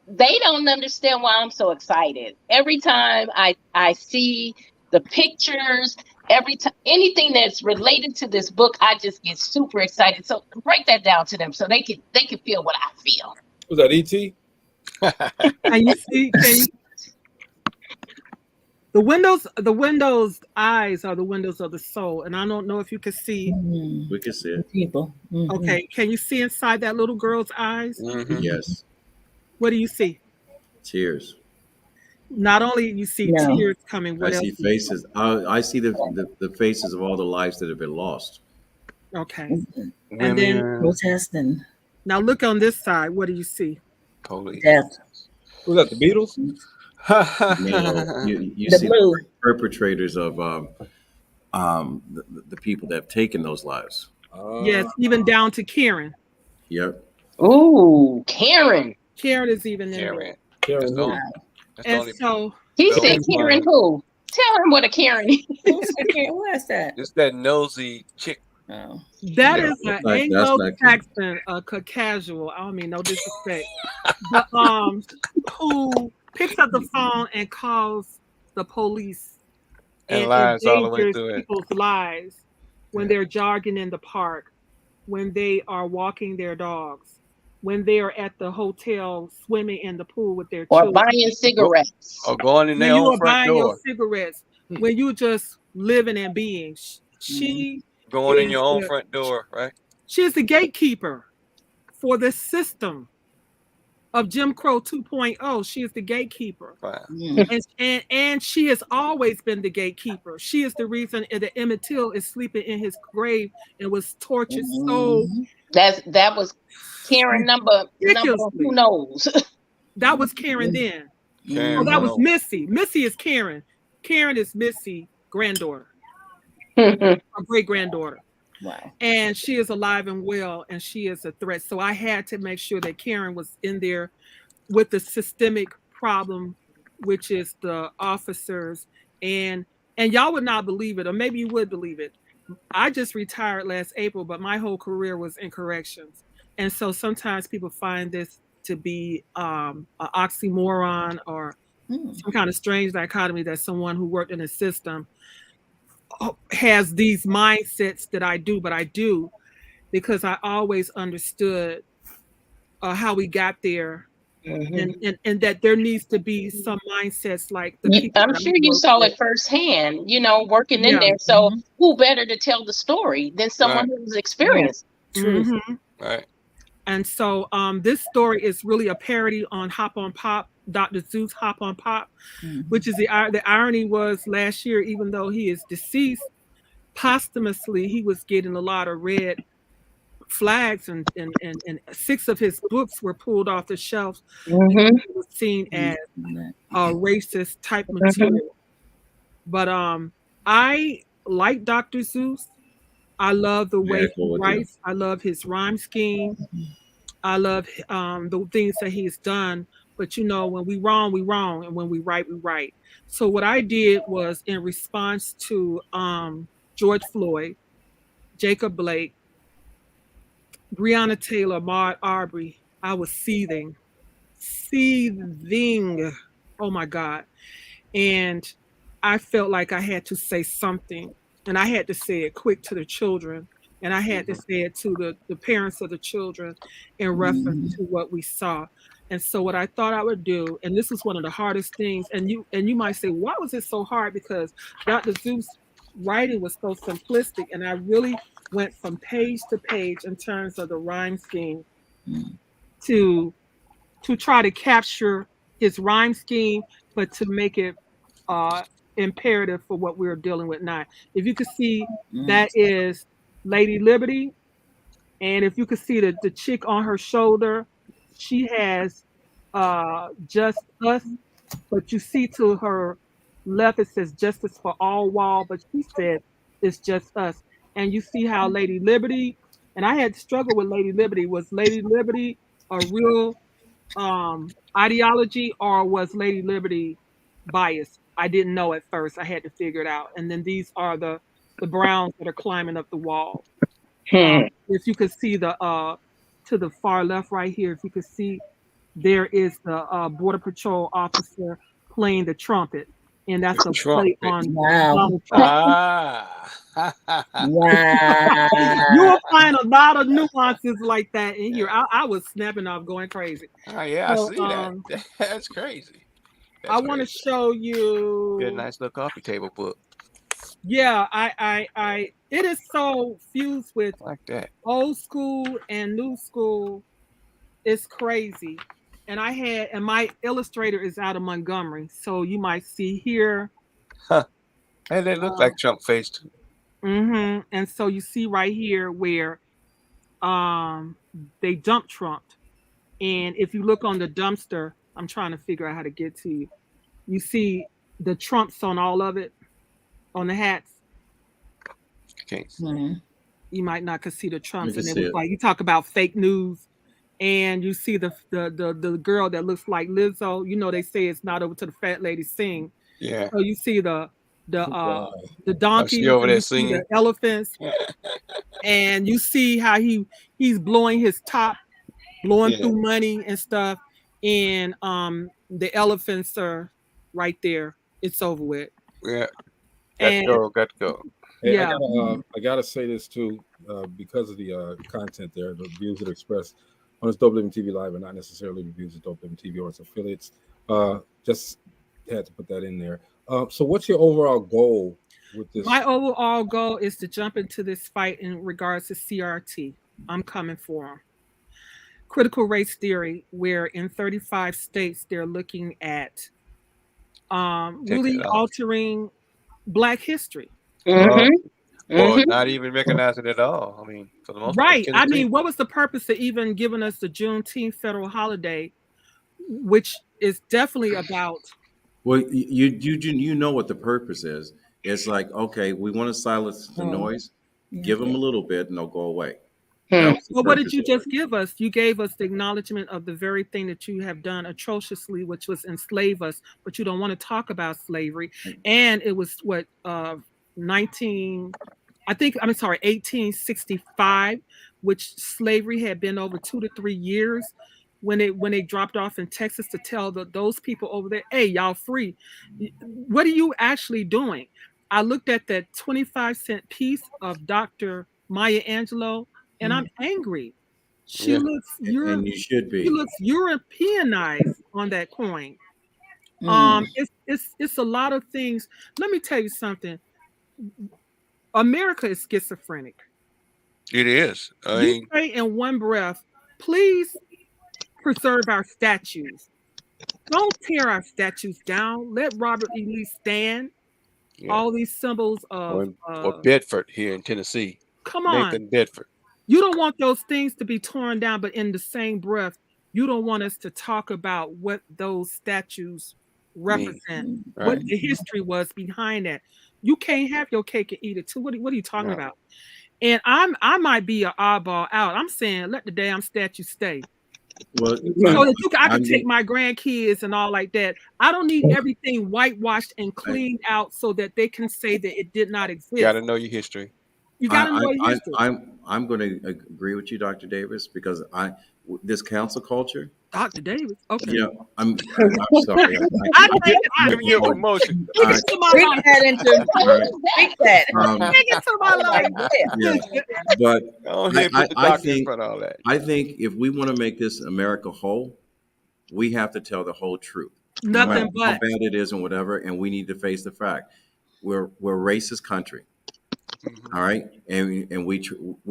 they don't understand why I'm so excited. Every time I see the pictures, every time anything that's related to this book, I just get super excited. So break that down to them so they can feel what I feel. Was that E.T.? And you see, the windows eyes are the windows of the soul. And I don't know if you can see. We can see it. People. Okay, can you see inside that little girl's eyes? Yes. What do you see? Tears. Not only you see tears coming, what I else? see faces. I see the faces of all the lives that have been lost. Okay. And then protesting. Now look on this side. What do you see? Police. Death. Was that the Beatles? You see the perpetrators of the people that have taken those lives. Yes, even down to Karen. Yep. Ooh, Karen. Karen is even in there. Karen. And so he said, Karen who? Tell him what a Karen is. What's that? It's that nosy chick. Oh. That is an Anglo-Saxon casual. I don't mean no disrespect, but who picks up the phone and calls the police and lies all the way through people's lives when they're jogging in the park, when they are walking their dogs, when they are at the hotel swimming in the pool with their children, or buying cigarettes, or going in their own front door, your cigarettes, when you just living and being. She going in your own front door, right? She is the gatekeeper for the system of Jim Crow 2.0. She is the gatekeeper. Wow. And she has always been the gatekeeper. She is the reason that Emmett Till is sleeping in his grave and was tortured. So that was Karen number who knows. That was Karen then. Karen, that was Missy. Missy is Karen. Karen is Missy, granddaughter. A great granddaughter. Wow. And she is alive and well, and she is a threat. So I had to make sure that Karen was in there with the systemic problem, which is the officers. And y'all would not believe it, or maybe you would believe it. I just retired last April, but my whole career was in corrections. And so sometimes people find this to be an oxymoron or some kind of strange dichotomy that someone who worked in a system has these mindsets that I do, but I do because I always understood how we got there. And that there needs to be some mindsets like the people. I'm sure you saw it firsthand, working in there. So who better to tell the story than someone who's experienced? Right. And so this story is really a parody on Hop on Pop, Dr. Zeus Hop on Pop, which is the irony was last year, even though he is deceased, posthumously he was getting a lot of red flags, and 6 of his books were pulled off the shelves. It was seen as racist type material. But I like Dr. Zeus. I love the way he writes. I love his rhyme scheme. I love the things that he's done. But when we wrong, we wrong, and when we right, we right. So what I did was, in response to George Floyd, Jacob Blake, Breonna Taylor, Ahmaud Arbery, I was seething. Oh my God. And I felt like I had to say something, and I had to say it quick to the children, and I had to say it to the parents of the children in reference to what we saw. And so what I thought I would do, and this was one of the hardest things, and you might say, why was it so hard? Because Dr. Zeus' writing was so simplistic, and I really went from page to page in terms of the rhyme scheme to try to capture his rhyme scheme, but to make it imperative for what we're dealing with now. If you could see, that is Lady Liberty, and if you could see the chick on her shoulder, she has Just Us, but you see to her left it says Justice for All wall, but she said it's Just Us. And you see how Lady Liberty, and I had struggled with Lady Liberty. Was Lady Liberty a real ideology, or was Lady Liberty biased? I didn't know at first. I had to figure it out. And then these are the Browns that are climbing up the wall. If you could see to the far left right here, if you could see, there is the Border Patrol officer playing the trumpet. And that's a play on Donald Trump. You will find a lot of nuances like that in here. I was snapping off, going crazy. Oh yeah, so, I see that. That's crazy. I want to show you. Get a nice little coffee table book. Yeah, it is so fused with like that old school and new school. It's crazy. And my illustrator is out of Montgomery, so you might see here. Huh. And they look like Trump face too. And so you see right here where they dumped Trump. And if you look on the dumpster, I'm trying to figure out how to get to you. You see the Trumps on all of it, on the hats. Okay. You might not could see the Trumps, and it was like, you talk about fake news, and you see the girl that looks like Lizzo. They say it's not over to the fat lady sing. Yeah. So you see the donkey, over there you singing. see the elephants, and you see how he's blowing his top, blowing through money and stuff, and the elephants are right there. It's over with. Yeah. Got to go. Hey, yeah. I gotta say this too, because of the content there, the views that are expressed on this Dope Living TV Live are not necessarily the views of Dope Living TV or its affiliates. Just had to put that in there. So what's your overall goal with this? My overall goal is to jump into this fight in regards to CRT. I'm coming for them. Critical race theory, where in 35 states they're looking at really altering Black history. Or not even recognizing it at all. I mean, for the most part. Right. I mean, what was the purpose of even giving us the Juneteenth federal holiday, which is definitely about. Well, you know what the purpose is. It's like, okay, we want to silence the noise. Give them a little bit and they'll go away. Well, what did you just give us? You gave us the acknowledgement of the very thing that you have done atrociously, which was enslave us, but you don't want to talk about slavery. And it was what, 1865, which slavery had been over 2 to 3 years when they dropped off in Texas to tell those people over there, hey, y'all free. What are you actually doing? I looked at that 25-cent piece of Dr. Maya Angelou, and I'm angry. She looks and you should be. She looks Europeanized on that coin. It's a lot of things. Let me tell you something. America is schizophrenic. It is. You say in one breath, please preserve our statues. Don't tear our statues down. Let Robert E. Lee stand. Yeah. All these symbols of or Bedford here in Tennessee. Come on, Nathan Bedford. You don't want those things to be torn down, but in the same breath, you don't want us to talk about what those statues represent, right. What the history was behind that. You can't have your cake and eat it too. What are you talking about? And I might be an oddball out. I'm saying let the damn statue stay. Well, so that I can take my grandkids and all like that. I don't need everything whitewashed and cleaned out so that they can say that it did not exist. You got to know your history. You got to know your history. I'm going to agree with you, Dr. Davis, because this council culture. Dr. Davis. Okay. Yeah, I'm sorry. I'm giving you a promotion. Bring that into my life. Yeah. But I think if we want to make this America whole, we have to tell the whole truth. Nothing but how bad it is and whatever, and we need to face the fact we're a racist country. All right, and we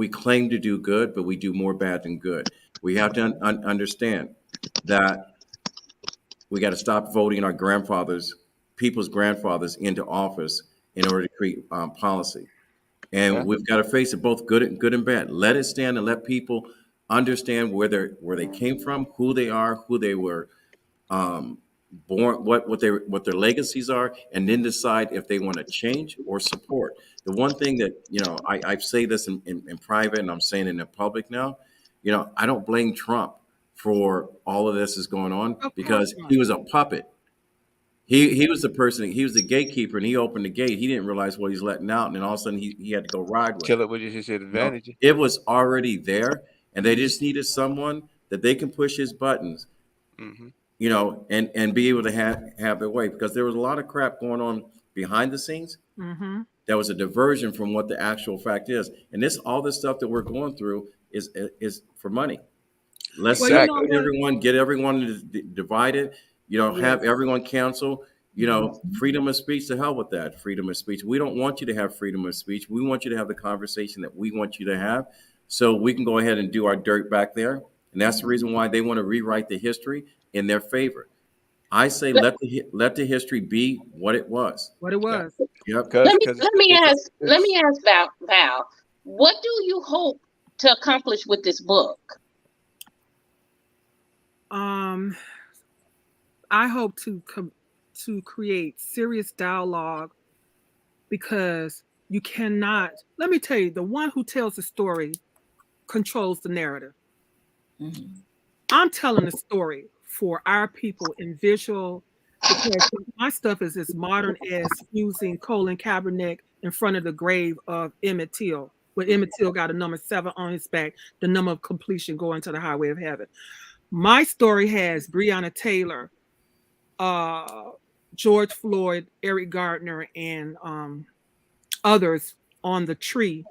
claim to do good, but we do more bad than good. We have to understand that we got to stop voting our people's grandfathers into office in order to create policy, and we've got to face it both good and bad. Let it stand and let people understand where they came from, who they are, who they were born, what their legacies are, and then decide if they want to change or support. The one thing that, I say this in private and I'm saying it in public now, I don't blame Trump for all of this is going on because he was a puppet. He was the person, he was the gatekeeper, and he opened the gate. He didn't realize what he's letting out, and then all of a sudden he had to go ride with Kill it with his advantage. It was already there, and they just needed someone that they can push his buttons. Mm-hmm. And be able to have their way, because there was a lot of crap going on behind the scenes. Mm-hmm. That was a diversion from what the actual fact is. And all this stuff that we're going through is for money. Let's separate everyone, get everyone divided, have everyone cancel, freedom of speech, to hell with that freedom of speech. We don't want you to have freedom of speech. We want you to have the conversation that we want you to have, so we can go ahead and do our dirt back there. And that's the reason why they want to rewrite the history in their favor. I say let the history be what it was. What it was. Yep. Let me ask Val, what do you hope to accomplish with this book? I hope to create serious dialogue, because you cannot. Let me tell you, the one who tells the story controls the narrative. Mm-hmm. I'm telling the story for our people in visual, because my stuff is as modern as using Colin Kaepernick in front of the grave of Emmett Till, where Emmett Till got a number 7 on his back, the number of completion going to the highway of heaven. My story has Breonna Taylor, George Floyd, Eric Gardner, and others on the tree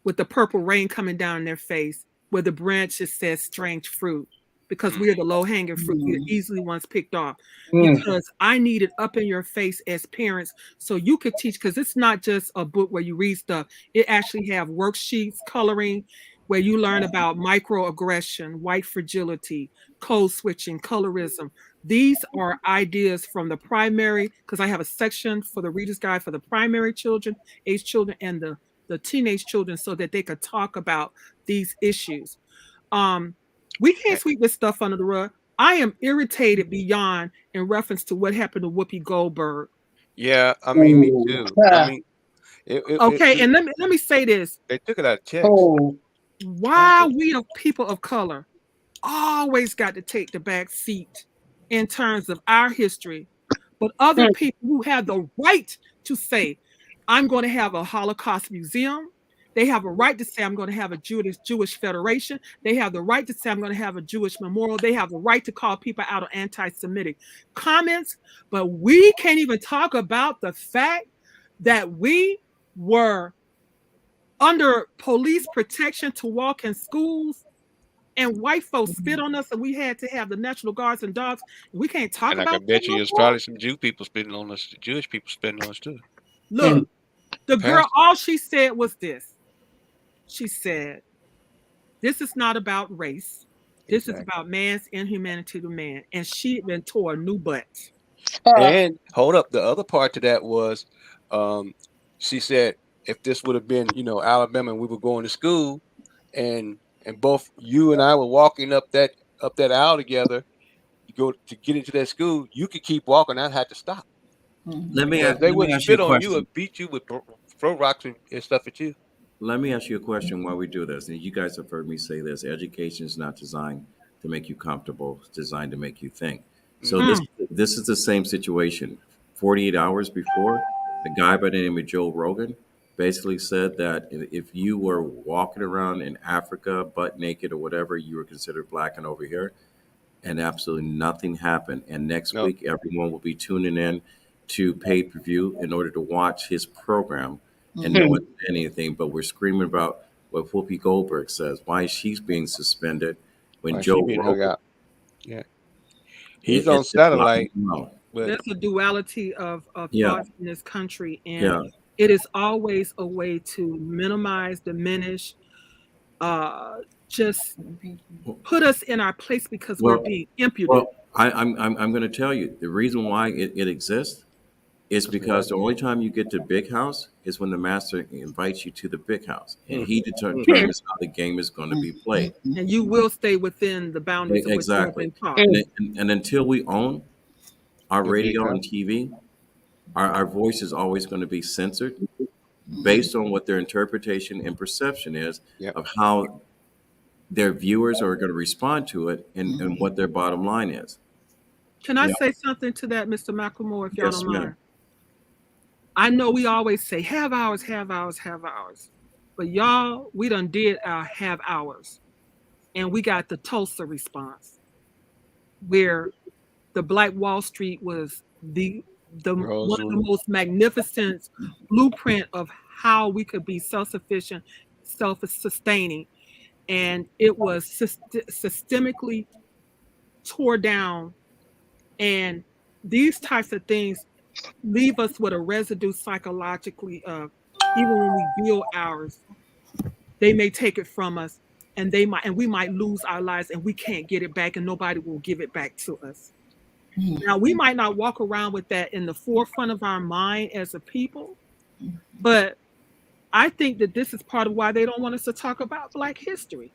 with the purple rain coming down their face, where the branches says strange fruit, because we are the low-hanging fruit. We're easily ones picked off. Because I need it up in your face as parents, so you could teach, because it's not just a book where you read stuff. It actually have worksheets, coloring, where you learn about microaggression, white fragility, code switching, colorism. These are ideas from the primary, because I have a section for the Reader's Guide for the primary age children, and the teenage children, so that they could talk about these issues. We can't sweep this stuff under the rug. I am irritated beyond in reference to what happened to Whoopi Goldberg. Yeah, I mean, me too. I mean, Okay, and let me say this. They took it out of checks. Why we of people of color always got to take the back seat in terms of our history, but other people who have the right to say, I'm going to have a Holocaust museum. They have a right to say, I'm going to have a Jewish Federation. They have the right to say, I'm going to have a Jewish memorial. They have the right to call people out on anti-Semitic comments, but we can't even talk about the fact that we were under police protection to walk in schools, and white folks spit on us, and we had to have the National Guards and dogs. We can't talk about. And I can bet you there's probably some Jewish people spitting on us too. Look, the girl, all she said was this. She said, "This is not about race. This is about man's inhumanity to man." And she been tore a new butt. And hold up, the other part to that was, she said, if this would have been, Alabama, and we were going to school, and both you and I were walking up that aisle together, you go to get into that school, you could keep walking. I'd have to stop. They wouldn't spit on you or beat you with throw rocks and stuff at you. Let me ask you a question while we do this. And you guys have heard me say this. Education is not designed to make you comfortable. It's designed to make you think. So this is the same situation. 48 hours before, a guy by the name of Joe Rogan basically said that if you were walking around in Africa butt naked or whatever, you were considered black and over here, and absolutely nothing happened. And next week, everyone will be tuning in to pay-per-view in order to watch his program and no one did anything. But we're screaming about what Whoopi Goldberg says, why she's being suspended when Joe Rogan. Yeah, he's on satellite. There's a duality of thoughts in this country, and it is always a way to minimize, diminish, just put us in our place because we're being impudent. Well, I'm going to tell you the reason why it exists is because the only time you get to big house is when the master invites you to the big house, and he determines how the game is going to be played. And you will stay within the boundaries of exactly. And until we own our radio and TV, our voice is always going to be censored based on what their interpretation and perception is of how their viewers are going to respond to it and what their bottom line is. Can I say something to that, Mr. Macklemore, if y'all don't mind? I know we always say have hours, have hours, have hours. But y'all, we done did our have hours. And we got the Tulsa response, where the Black Wall Street was one of the most magnificent blueprint of how we could be self-sufficient, self-sustaining. And it was systemically tore down. And these types of things leave us with a residue psychologically of, even when we build ours, they may take it from us, and we might lose our lives, and we can't get it back, and nobody will give it back to us. Now, we might not walk around with that in the forefront of our mind as a people, but I think that this is part of why they don't want us to talk about Black history.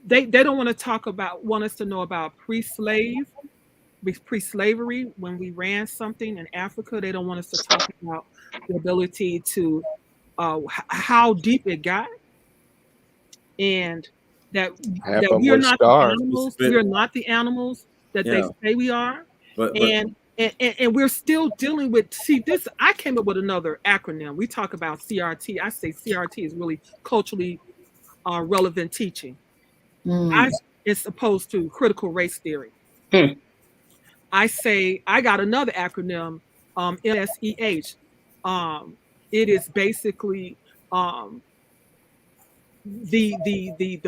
They don't want us to know about pre-slavery, when we ran something in Africa. They don't want us to talk about the ability to how deep it got, and that we are not the animals. We are not the animals that they say we are. And we're still dealing with, this, I came up with another acronym. We talk about CRT. I say CRT is really culturally relevant teaching. It's opposed to critical race theory. I say, I got another acronym, MSEH. It is basically the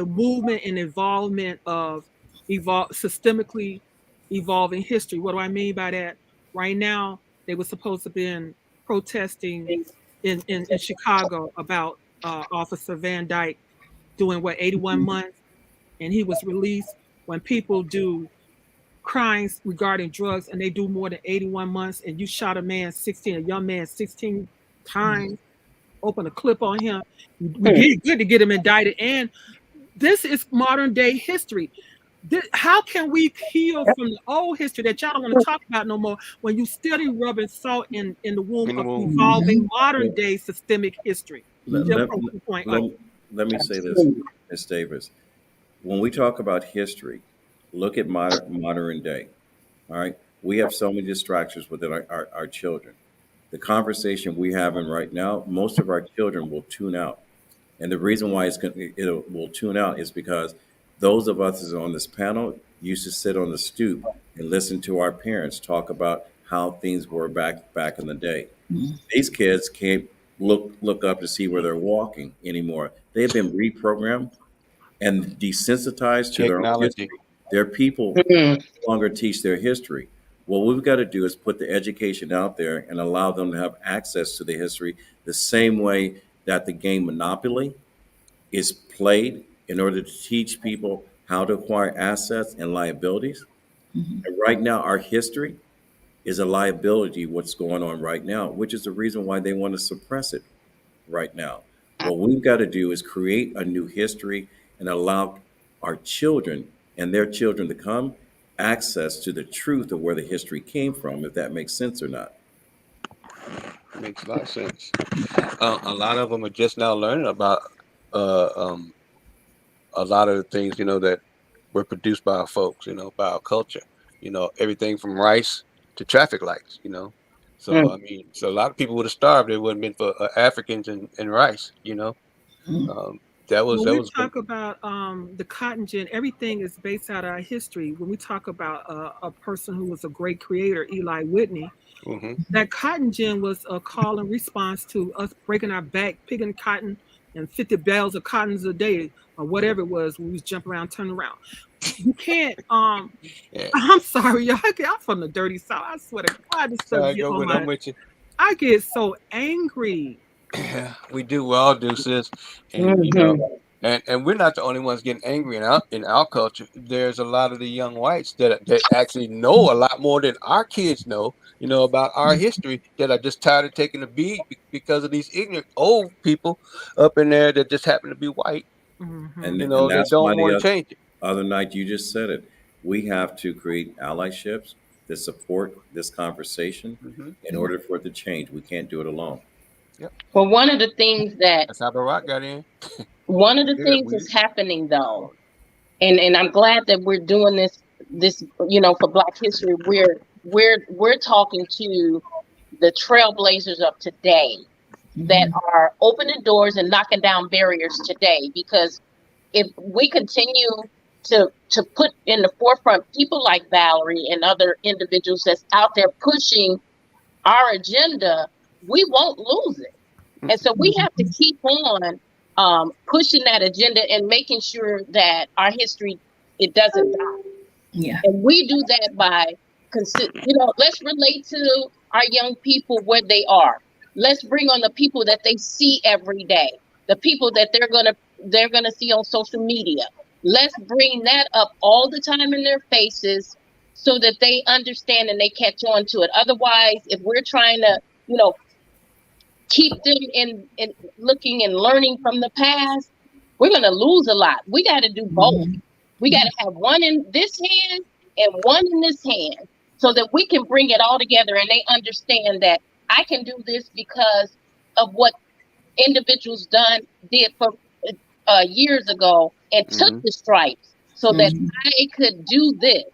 movement and involvement of systemically evolving history. What do I mean by that? Right now, they were supposed to have been protesting in Chicago about Officer Van Dyke doing 81 months, and he was released. When people do crimes regarding drugs and they do more than 81 months, and you shot a young man 16 times, open a clip on him, we get good to get him indicted. And this is modern day history. How can we heal from the old history that y'all don't want to talk about no more when you still rubbing salt in the womb of evolving modern day systemic history? Let me say this, Ms. Davis. When we talk about history, look at modern day. All right. We have so many distractions within our children. The conversation we're having right now, most of our children will tune out. And the reason why it will tune out is because those of us that are on this panel used to sit on the stoop and listen to our parents talk about how things were back in the day. These kids can't look up to see where they're walking anymore. They've been reprogrammed and desensitized to their own history. Their people no longer teach their history. What we've got to do is put the education out there and allow them to have access to the history the same way that the game Monopoly is played in order to teach people how to acquire assets and liabilities. And right now, our history is a liability, what's going on right now, which is the reason why they want to suppress it right now. What we've got to do is create a new history and allow our children and their children to come access to the truth of where the history came from, if that makes sense or not. Makes a lot of sense. A lot of them are just now learning about a lot of the things, that were produced by our folks, by our culture, everything from rice to traffic lights, So, so a lot of people would have starved if it wouldn't been for Africans and rice, That was when we talk about the cotton gin, everything is based out of our history. When we talk about a person who was a great creator, Eli Whitney, that cotton gin was a call and response to us breaking our back, picking cotton and 50 bales of cottons a day or whatever it was when we was jumping around, turning around. You can't, I'm sorry, y'all. I'm from the dirty South. I swear to God, this stuff get on I'm with you. I get so angry. We do. We all do, sis. And and we're not the only ones getting angry in our culture. There's a lot of the young whites that actually know a lot more than our kids know, about our history, that are just tired of taking the beat because of these ignorant old people up in there that just happen to be white. And they that's don't want to change it. Other night, you just said it. We have to create allyships that support this conversation in order for it to change. We can't do it alone. Yep. Well, one of the things that's how Barack got in. One of the things that's happening, though, and I'm glad that we're doing this for Black History. We're talking to the trailblazers of today that are opening doors and knocking down barriers today. Because if we continue to put in the forefront people like Valerie and other individuals that's out there pushing our agenda, we won't lose it. And so we have to keep on pushing that agenda and making sure that our history, it doesn't die. Yeah. And we do that by, let's relate to our young people where they are. Let's bring on the people that they see every day, the people that they're gonna see on social media. Let's bring that up all the time in their faces so that they understand and they catch on to it. Otherwise, if we're trying to, keep them in looking and learning from the past, we're going to lose a lot. We got to do both. We got to have one in this hand and one in this hand so that we can bring it all together and they understand that I can do this because of what individuals did for years ago and took the stripes so that I could do this.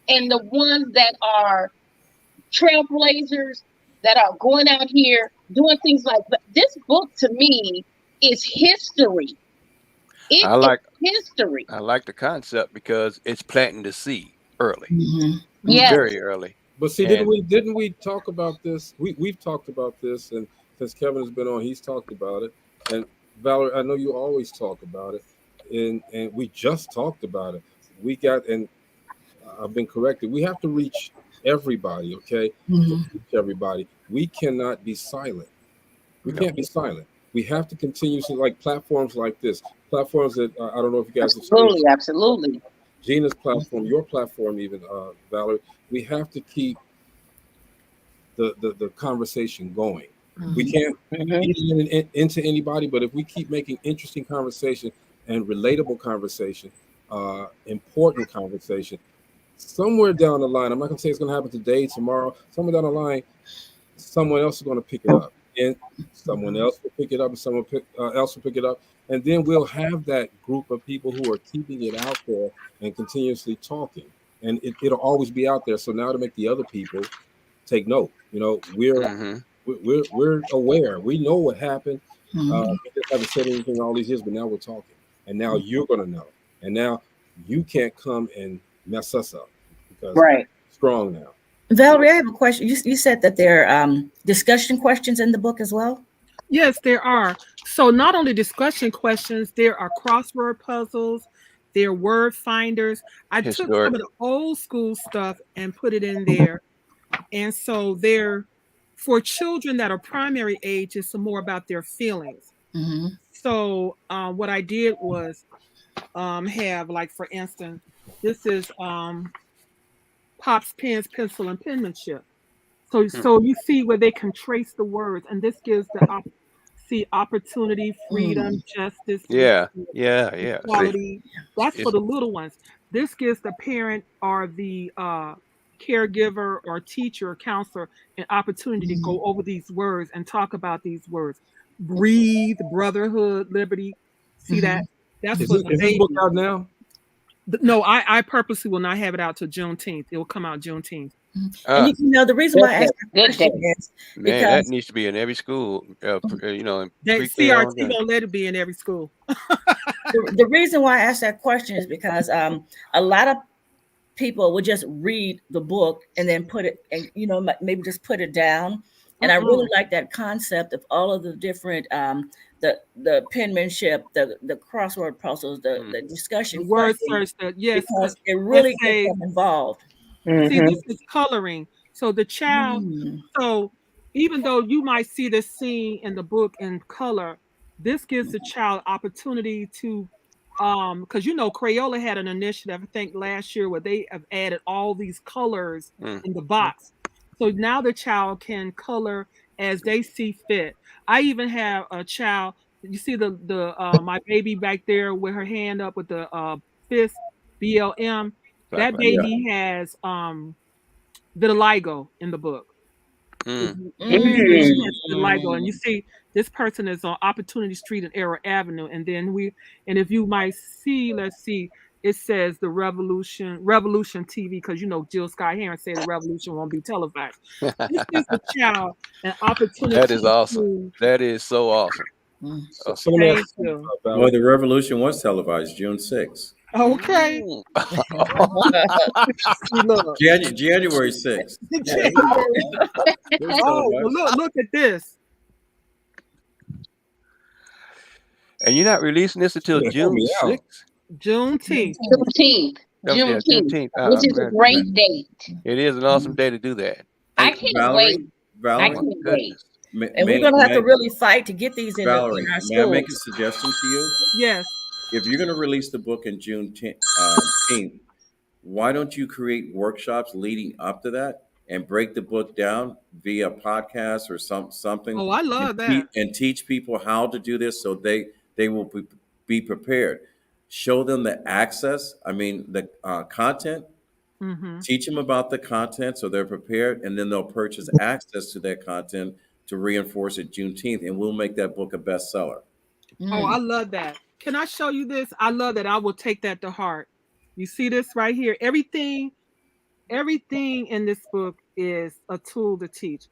And the ones that are trailblazers that are going out here doing things like this book, to me, is history. It is history. I like the concept because it's planting the seed early. Yes. Very early. But see, didn't we talk about this? We've talked about this, and since Kevin has been on, he's talked about it. And Valerie, I know you always talk about it, and we just talked about it. And I've been corrected. We have to reach everybody, okay? To reach everybody. We cannot be silent. We can't be silent. We have to continuously, like platforms like this, platforms that I don't know if you guys have absolutely. Gina's platform, your platform, even Valerie. We have to keep the conversation going. We can't get into anybody, but if we keep making interesting conversation and relatable conversation, important conversation. Somewhere down the line, I'm not going to say it's going to happen today, tomorrow, somewhere down the line, someone else is going to pick it up, and someone else will pick it up, and someone else will pick it up. And then we'll have that group of people who are keeping it out there and continuously talking. And it'll always be out there. So now to make the other people take note, we're aware. We know what happened. We just haven't said anything all these years, but now we're talking. And now you're going to know. And now you can't come and mess us up because we're strong now. Valerie, I have a question. You said that there are discussion questions in the book as well? Yes, there are. So not only discussion questions, there are crossword puzzles, there are word finders. I took some of the old school stuff and put it in there. And so they're for children that are primary age, it's some more about their feelings. So what I did was have, like, for instance, this is Pop's pens, pencil, and penmanship. So you see where they can trace the words, and this gives the opportunity, freedom, justice, equality. That's for the little ones. This gives the parent or the caregiver or teacher or counselor an opportunity to go over these words and talk about these words. Breathe, brotherhood, liberty. See that? That's Is for the this book out now? No, I purposely will not have it out till Juneteenth. It will come out Juneteenth. And the reason why I asked that question is because that needs to be in every school. CRT won't let it be in every school. the reason why I asked that question is because a lot of people would just read the book and then put it, and maybe just put it down. And I really like that concept of all of the different the penmanship, the crossword puzzles, the discussion, word search, because it really gets them involved. See, this is coloring. So the child, so even though you might see this scene in the book in color, this gives the child opportunity to, because Crayola had an initiative, I think last year, where they have added all these colors in the box. So now the child can color as they see fit. I even have a child, you see the my baby back there with her hand up with the fist, BLM. That baby has vitiligo in the book. Vitiligo, and you see this person is on Opportunity Street and Arrow Avenue, and then if you might see, let's see, it says the Revolution TV, because Jill Scott Heron said the revolution won't be televised. This is the child an opportunity. That is awesome. That is so awesome. Thank you. Well, the revolution was televised June 6th. Okay. January 6th. Look at this. And you're not releasing this until June 6th? Juneteenth. Juneteenth, which is a great date. It is an awesome day to do that. I can't wait. I can't wait. And we're going to have to really fight to get these in our schools. May I make a suggestion to you? Yes. If you're going to release the book in June 10th, why don't you create workshops leading up to that and break the book down via podcast or something? Oh, I love that. And teach people how to do this so they will be prepared. Show them the access, the content. Teach them about the content so they're prepared, and then they'll purchase access to that content to reinforce it Juneteenth, and we'll make that book a bestseller. Oh, I love that. Can I show you this? I love that. I will take that to heart. You see this right here? Everything in this book is a tool to teach.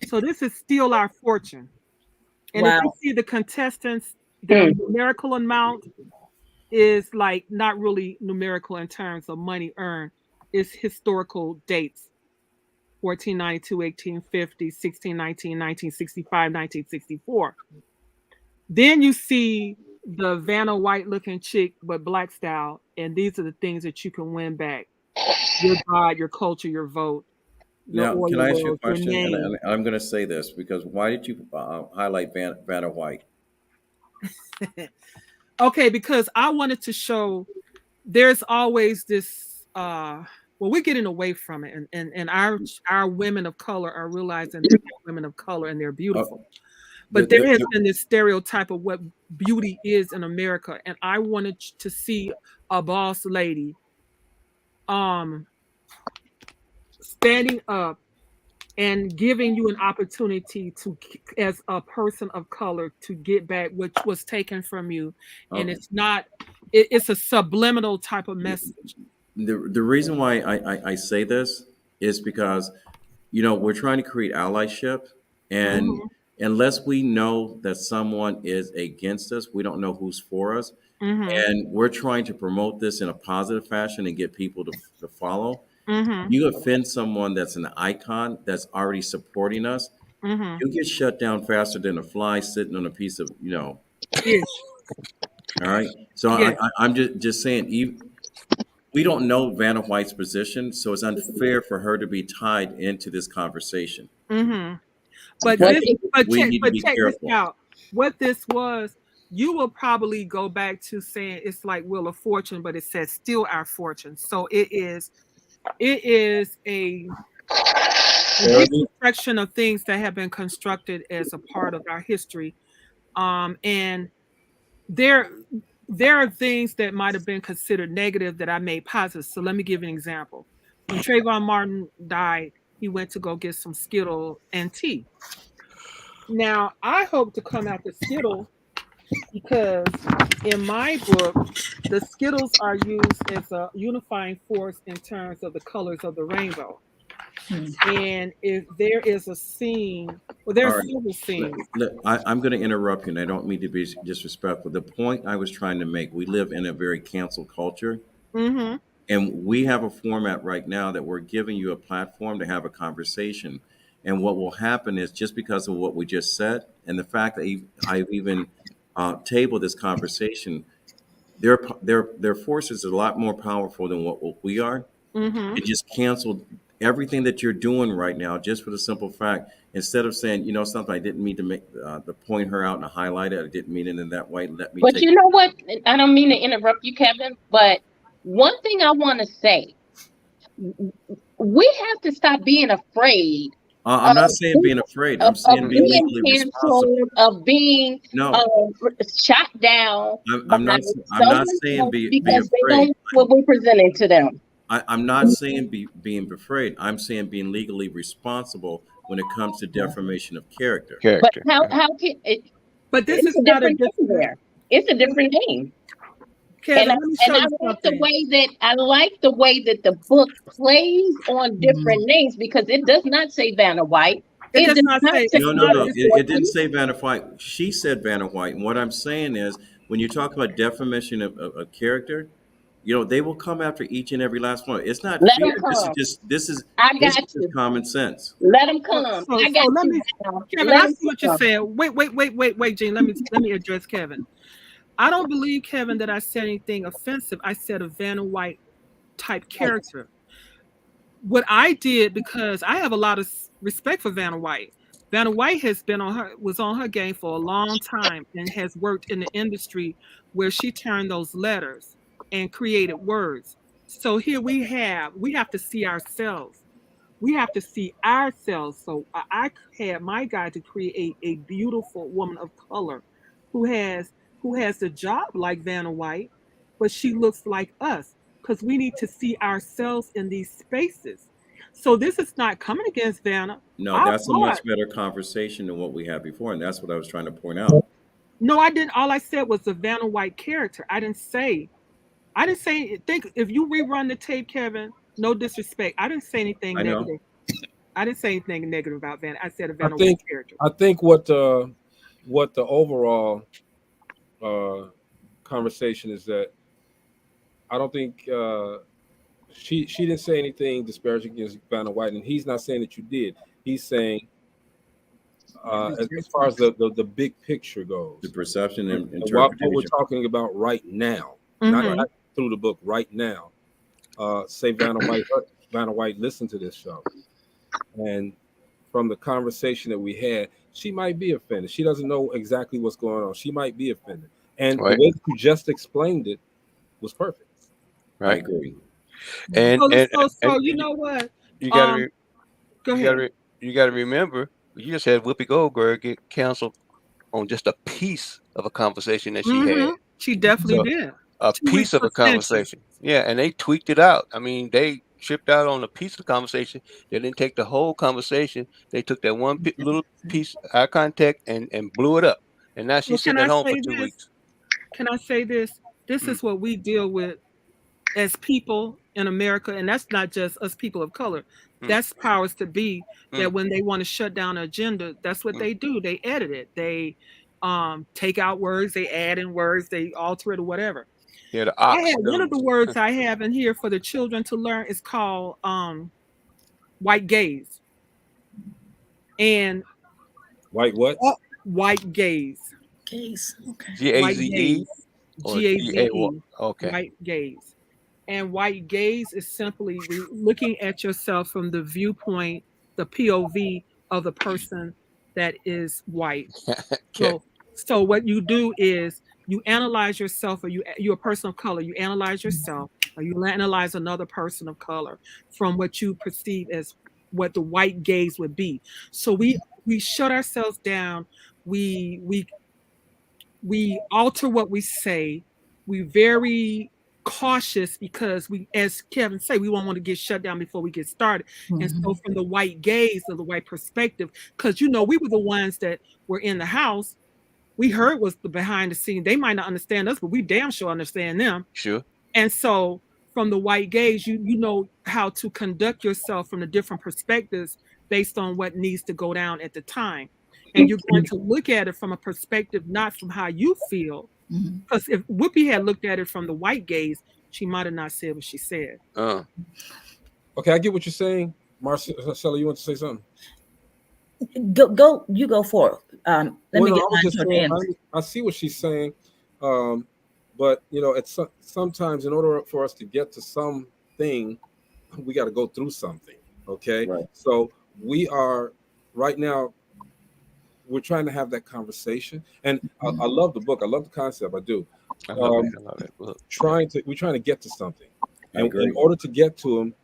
So this is Steal Our Fortune. And if you see the contestants, the numerical amount is like not really numerical in terms of money earned. It's historical dates. 1492, 1850, 1619, 1965, 1964. Then you see the Vanna White looking chick, but black style. And these are the things that you can win back. Your God, your culture, your vote. Now, can I ask you a question? And I'm going to say this because why did you highlight Vanna White? Okay, because I wanted to show there's always this, we're getting away from it. And our women of color are realizing that they're women of color and they're beautiful. But there has been this stereotype of what beauty is in America, and I wanted to see a boss lady standing up and giving you an opportunity to, as a person of color, to get back what was taken from you. And it's not, it's a subliminal type of message. The reason why I say this is because, we're trying to create allyship, and unless we know that someone is against us, we don't know who's for us. And we're trying to promote this in a positive fashion and get people to follow. You offend someone that's an icon that's already supporting us, you get shut down faster than a fly sitting on a piece of, Yes. All right. So yes. I'm just saying, we don't know Vanna White's position, so it's unfair for her to be tied into this conversation. But we need to be careful. This out. What this was, you will probably go back to saying it's like Wheel of Fortune, but it says still our fortune. So it is a reconstruction of things that have been constructed as a part of our history. And there are things that might have been considered negative that I made positive. So let me give an example. When Trayvon Martin died, he went to go get some Skittle and tea. Now, I hope to come out the Skittle because in my book, the Skittles are used as a unifying force in terms of the colors of the rainbow. And if there is a scene, well, there's several scenes. I'm going to interrupt you, and I don't mean to be disrespectful. The point I was trying to make, we live in a very cancel culture. And we have a format right now that we're giving you a platform to have a conversation. And what will happen is, just because of what we just said and the fact that I've even tabled this conversation, their forces are a lot more powerful than what we are. It just canceled everything that you're doing right now, just for the simple fact, instead of saying, something, I didn't mean to make to point her out and highlight it. I didn't mean it in that way. But you know what? I don't mean to interrupt you, Kevin, but one thing I want to say, we have to stop being afraid. I'm not saying being afraid. I'm saying being legally responsible. Of being shot down. I'm not saying being because afraid. They know what we're presenting to them. I'm not saying being afraid. I'm saying being legally responsible when it comes to defamation of character. But how can it? But this is not a different name there. It's a different name. Kevin, and I like the way that the book plays on different names, because it does not say Vanna White. It does not say. No. It didn't say Vanna White. She said Vanna White. And what I'm saying is, when you talk about defamation of character, they will come after each and every last one. It's not fear. This is just common sense. Let them come. Kevin, I see what you're saying. Wait, Gene. Let me address Kevin. I don't believe, Kevin, that I said anything offensive. I said a Vanna White type character. What I did, because I have a lot of respect for Vanna White. Vanna White was on her game for a long time and has worked in the industry where she turned those letters and created words. So here we have to see ourselves. We have to see ourselves. So I had my guy to create a beautiful woman of color who has a job like Vanna White, but she looks like us, because we need to see ourselves in these spaces. So this is not coming against Vanna. No, that's a much better conversation than what we had before, and that's what I was trying to point out. No, I didn't. All I said was the Vanna White character. I didn't say. Think if you rerun the tape, Kevin. No disrespect. I didn't say anything negative. I didn't say anything negative about Vanna. I said a Vanna White character. I think what the overall conversation is that I don't think she didn't say anything disparaging against Vanna White, and he's not saying that you did. He's saying as far as the big picture goes, the perception and interpretation. What we're talking about right now, not through the book, right now. Say Vanna White, listen to this show, and from the conversation that we had, she might be offended. She doesn't know exactly what's going on. She might be offended. And the way you just explained it was perfect. Right. I agree. And you know what? You gotta go ahead. You gotta remember, you just had Whoopi Goldberg get canceled on just a piece of a conversation that she had. She definitely did. A piece of a conversation. Yeah, and they tweaked it out. I mean, they tripped out on a piece of the conversation. They didn't take the whole conversation. They took that one little piece, eye contact, and blew it up. And now she's sitting at home for 2 weeks. Can I say this? This is what we deal with as people in America, and that's not just us people of color. That's powers to be, that when they want to shut down an agenda, that's what they do. They edit it. They take out words, they add in words, they alter it or whatever. Yeah, one of the words I have in here for the children to learn is called white gaze. And white what? White gaze. Gaze. Okay. G-A-Z-E? G-A-Z-E. Okay. White gaze. And white gaze is simply looking at yourself from the viewpoint, the POV of the person that is white. Okay. So what you do is you analyze yourself, or you're a person of color, you analyze yourself, or you analyze another person of color from what you perceive as what the white gaze would be. So we shut ourselves down, we alter what we say, we very cautious because we, as Kevin said, we won't want to get shut down before we get started. And so from the white gaze or the white perspective, because we were the ones that were in the house, we heard what's the behind the scene. They might not understand us, but we damn sure understand them. Sure. And so from the white gaze, you know how to conduct yourself from the different perspectives based on what needs to go down at the time. And you're going to look at it from a perspective, not from how you feel. Because if Whoopi had looked at it from the white gaze, she might have not said what she said. Okay, I get what you're saying. Marcela, you want to say something? Go, you go for it. Let me get mine to the end. I see what she's saying, but it's sometimes in order for us to get to something, we got to go through something. Okay, right. So we are right now. We're trying to have that conversation, and I love the book. I love the concept. I do. I love that book. We're trying to get to something, and in order to get to them,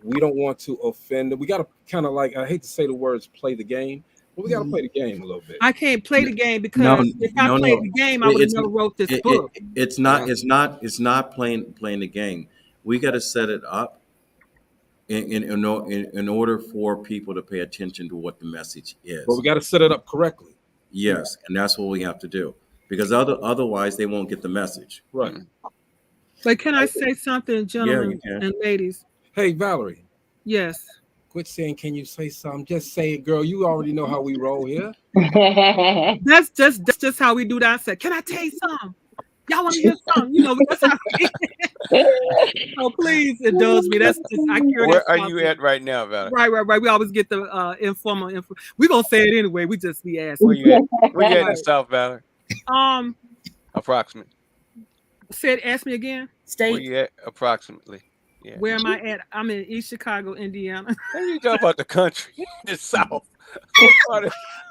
we don't want to offend them. We got to kind of I hate to say the words, play the game, but we got to play the game a little bit. I can't play the game because if I played the game, I would have never wrote this book. It's not playing the game. We got to set it up in order for people to pay attention to what the message is. But we got to set it up correctly. Yes, and that's what we have to do, because otherwise they won't get the message. Right. But can I say something, gentlemen and ladies? Hey, Valerie. Yes. Quit saying, can you say something? Just say it, girl. You already know how we roll here. That's just how we do that. I said, can I tell you something? Y'all want to hear something? That's how so please indulge me. That's just Where are you at right now, Valerie? Right. We always get the informal info. We're gonna say it anyway. We just be asking. Where you at? Where you at in South Valley? Approximately. Ask me again. State. Where you at approximately? Yeah. Where am I at? I'm in East Chicago, Indiana. How you talk about the country, the South?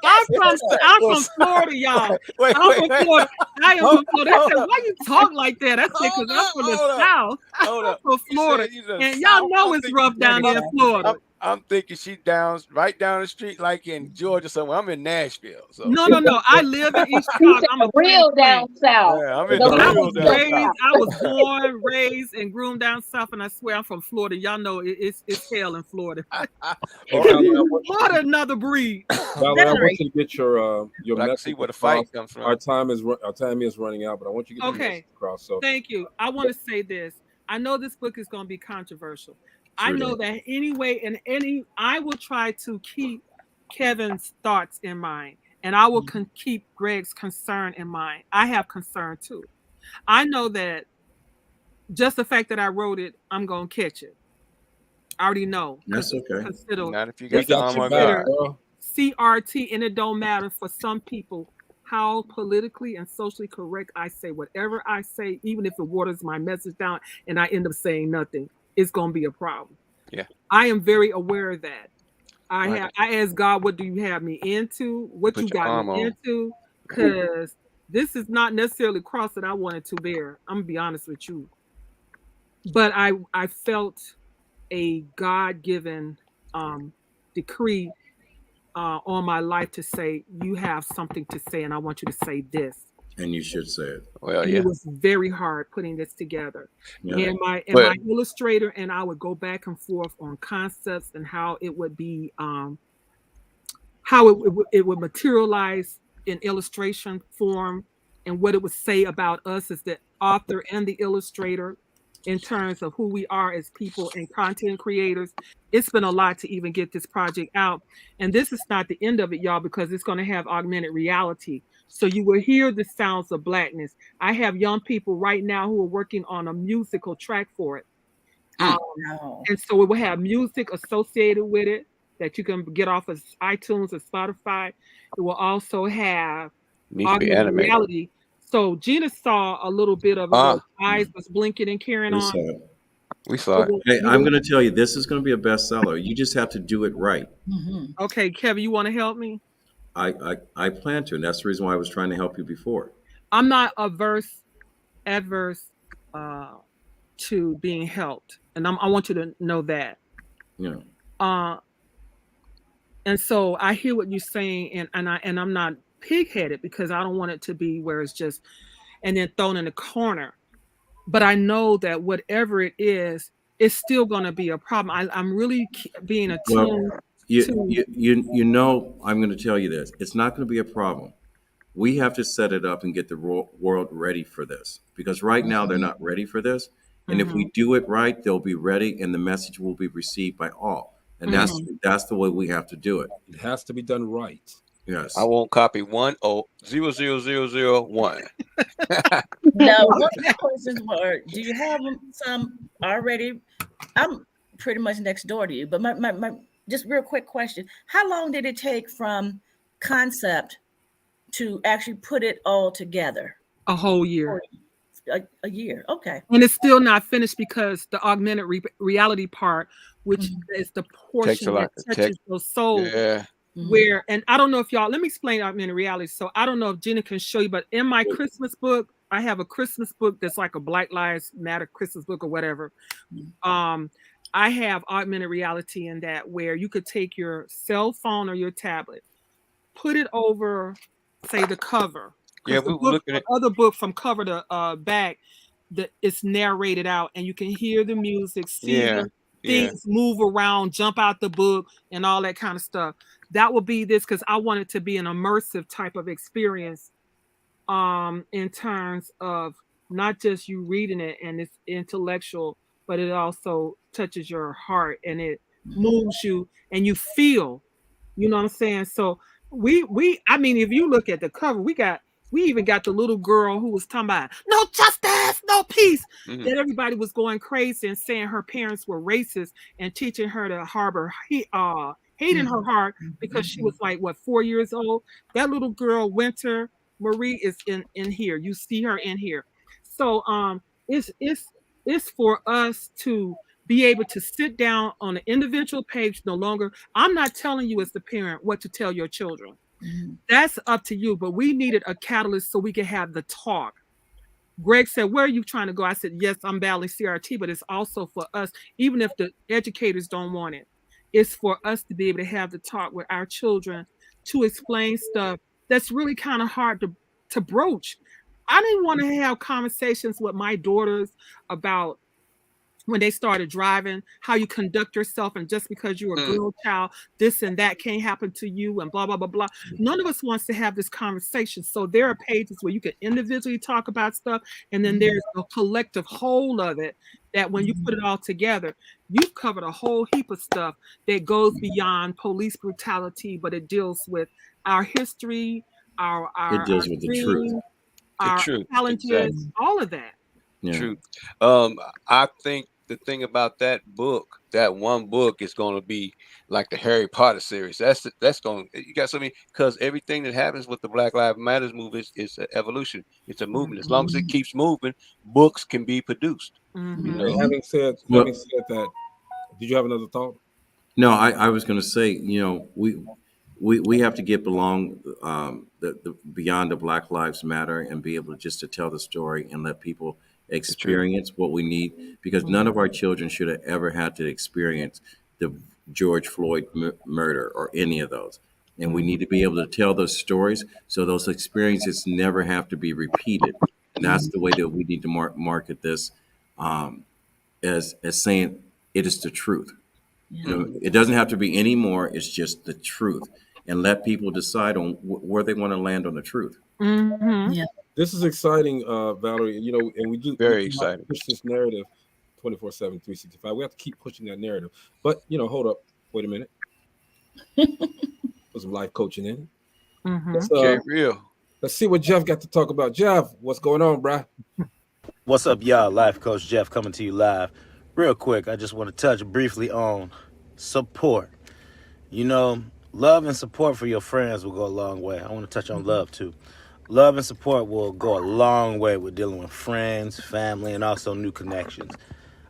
I'm from Florida, y'all. I'm from Florida. I am from Florida. I said, why you talk like that? I said, because I'm from the South. I'm from Florida. And y'all know it's rough down there in Florida. I'm thinking she right down the street, like in Georgia somewhere. I'm in Nashville. So. No. I live in East Chicago. I'm real down south. Yeah, I'm in the real down south. I was born, raised, and groomed down south, and I swear I'm from Florida. Y'all know it's hell in Florida. Florida, another breed. Valerie, I want you to get your message. See where the fight comes from. Our time is running out, but I want you to get your message across. So thank you. I want to say this. I know this book is going to be controversial. I know that anyway, I will try to keep Kevin's thoughts in mind, and I will keep Greg's concern in mind. I have concern too. I know that just the fact that I wrote it, I'm gonna catch it. I already know. That's okay. Not if you got the arm on God. CRT, and it don't matter for some people how politically and socially correct I say. Whatever I say, even if it waters my message down and I end up saying nothing, it's going to be a problem. Yeah. I am very aware of that. I ask God, what do you have me into? What you got me into? Because this is not necessarily a cross that I wanted to bear. I'm going to be honest with you. But I felt a God-given decree on my life to say, you have something to say, and I want you to say this. And you should say it. Well, and yeah. It was very hard putting this together. Yeah. And my illustrator and I would go back and forth on concepts and how it would be, how it would materialize in illustration form, and what it would say about us as the author and the illustrator in terms of who we are as people and content creators. It's been a lot to even get this project out. And this is not the end of it, y'all, because it's going to have augmented reality. So you will hear the sounds of Blackness. I have young people right now who are working on a musical track for it. And so it will have music associated with it that you can get off of iTunes or Spotify. It will also have augmented reality. So Gina saw a little bit of it. Her eyes was blinking and carrying on. We saw it. Hey, I'm going to tell you, this is going to be a bestseller. You just have to do it right. Mm-hmm. Okay, Kevin, you want to help me? I plan to, and that's the reason why I was trying to help you before. I'm not adverse to being helped, and I want you to know that. Yeah. And so I hear what you're saying, and I'm not pig-headed, because I don't want it to be where it's just and then thrown in the corner. But I know that whatever it is, it's still going to be a problem. I'm really being attuned. Well, you know, I'm going to tell you this. It's not going to be a problem. We have to set it up and get the world ready for this, because right now they're not ready for this. And if we do it right, they'll be ready, and the message will be received by all. And that's the way we have to do it. It has to be done right. Yes. I won't copy 100001. Now, one of the questions were, do you have some already? I'm pretty much next door to you, but my just real quick question. How long did it take from concept to actually put it all together? A whole year. A year. Okay. And it's still not finished, because the augmented reality part, which is the portion that touches your soul. Yeah. Where, and I don't know if y'all, let me explain augmented reality. So I don't know if Gina can show you, but in my Christmas book, I have a Christmas book that's like a Black Lives Matter Christmas book or whatever. I have augmented reality in that, where you could take your cell phone or your tablet, put it over, say, the cover. Yeah, we were looking at other book from cover to back, that it's narrated out, and you can hear the music, see things move around, jump out the book, and all that kind of stuff. That will be this, because I want it to be an immersive type of experience, in terms of not just you reading it and it's intellectual, but it also touches your heart and it moves you and you feel, you know what I'm saying? So I mean, if you look at the cover, we even got the little girl who was talking about no justice, no peace. That everybody was going crazy and saying her parents were racist and teaching her to harbor hate in her heart, because she was like, 4 years old. That little girl, Winter Marie, is in here. You see her in here. So it's for us to be able to sit down on an individual page. No longer, I'm not telling you as the parent what to tell your children. That's up to you, but we needed a catalyst so we could have the talk. Greg said, where are you trying to go? I said, yes, I'm battling CRT, but it's also for us, even if the educators don't want it, it's for us to be able to have the talk with our children to explain stuff that's really kind of hard to broach. I didn't want to have conversations with my daughters about when they started driving, how you conduct yourself, and just because you're a girl child, this and that can't happen to you, and blah, blah, blah, blah. None of us wants to have this conversation. So there are pages where you can individually talk about stuff, and then there's a collective whole of it that when you put it all together, you've covered a whole heap of stuff that goes beyond police brutality, but it deals with our history, it deals with the truth. Our challenges, all of that. Yeah. Truth. I think the thing about that book, that one book, is going to be like the Harry Potter series. That's going. You got something, because everything that happens with the Black Lives Matters movement is an evolution. It's a movement. As long as it keeps moving, books can be produced. You know? Having said that, did you have another thought? No, I was going to say, you know, we have to get beyond the Black Lives Matter and be able to tell the story and let people experience what we need, because none of our children should have ever had to experience the George Floyd murder or any of those. And we need to be able to tell those stories so those experiences never have to be repeated. And that's the way that we need to market this, as saying it is the truth. You know, it doesn't have to be any more. It's just the truth, and let people decide on where they want to land on the truth. Yeah. This is exciting, Valerie. You know, and we very exciting. Push this narrative 24/7, 365. We have to keep pushing that narrative. But you know, hold up, wait a minute. Put some life coaching in. Let's see what Jeff got to talk about. Jeff, what's going on, bruh? What's up, y'all? Life Coach Jeff coming to you live. Real quick, I just want to touch briefly on support. You know, love and support for your friends will go a long way. I want to touch on love too. Love and support will go a long way with dealing with friends, family, and also new connections.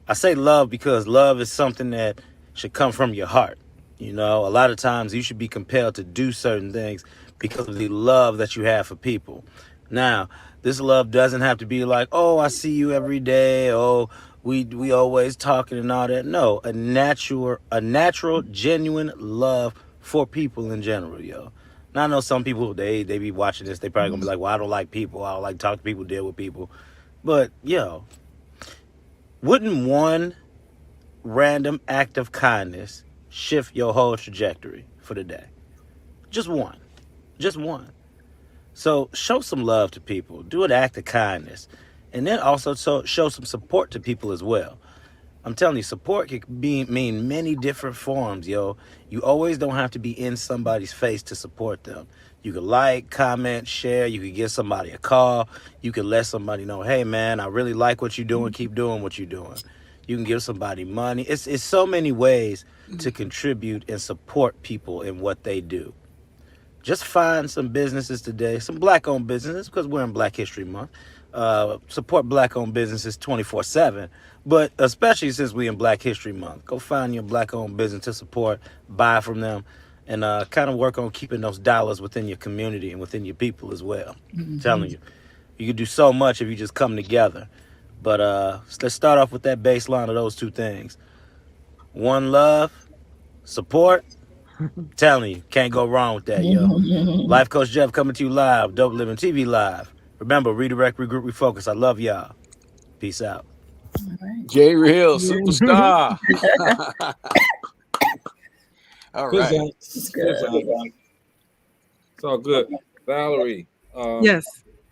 I say love because love is something that should come from your heart. You know, a lot of times you should be compelled to do certain things because of the love that you have for people. Now, this love doesn't have to be like, oh, I see you every day. Oh, we always talking and all that. No, a natural, genuine love for people in general, yo. Now, I know some people, they be watching this. They probably gonna be like, well, I don't like people. I don't like to talk to people, deal with people. But, yo, wouldn't one random act of kindness shift your whole trajectory for the day? Just one. Just one. So show some love to people. Do an act of kindness. And then also show some support to people as well. I'm telling you, support can mean many different forms, yo. You always don't have to be in somebody's face to support them. You can like, comment, share. You can give somebody a call. You can let somebody know, hey, man, I really like what you're doing. Keep doing what you're doing. You can give somebody money. It's so many ways to contribute and support people in what they do. Just find some businesses today, some Black-owned businesses, because we're in Black History Month. Support Black-owned businesses 24/7, but especially since we're in Black History Month, go find your Black-owned business to support, buy from them, and kind of work on keeping those dollars within your community and within your people as well. I'm telling you, you can do so much if you just come together. But let's start off with that baseline of those two things. One, love, support. Telling you, can't go wrong with that, yo. Life Coach Jeff coming to you live, Dope Living TV live. Remember, redirect, regroup, refocus. I love y'all. Peace out. J Real, superstar. All right. It's all good. Valerie. Yes.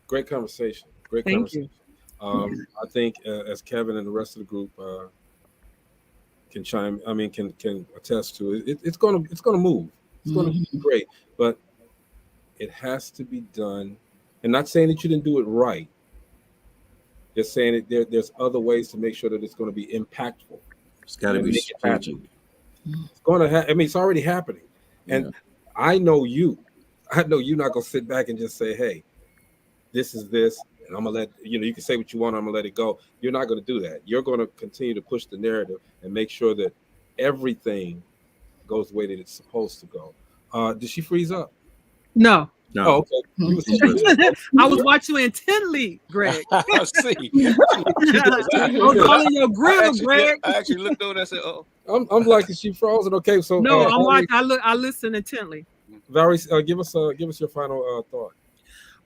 Great conversation. Great Thank conversation. you. I think as Kevin and the rest of the group can attest to it, it's gonna move. It's gonna be great, but it has to be done. And not saying that you didn't do it right. Just saying that there's other ways to make sure that it's going to be impactful. It's got to be strategic. It's going to happen. I mean, it's already happening. And I know you're not going to sit back and just say, hey, this is this. And I'm going to let, you can say what you want. I'm going to let it go. You're not going to do that. You're going to continue to push the narrative and make sure that everything goes the way that it's supposed to go. Did she freeze up? No. No. Oh, okay. I was watching you intently, Greg. I see. I was all in your grill, Greg. I actually looked over and I said, oh. I'm like, is she frozen? Okay, so no, I'm watching. I listen intently. Valerie, give us your final thought.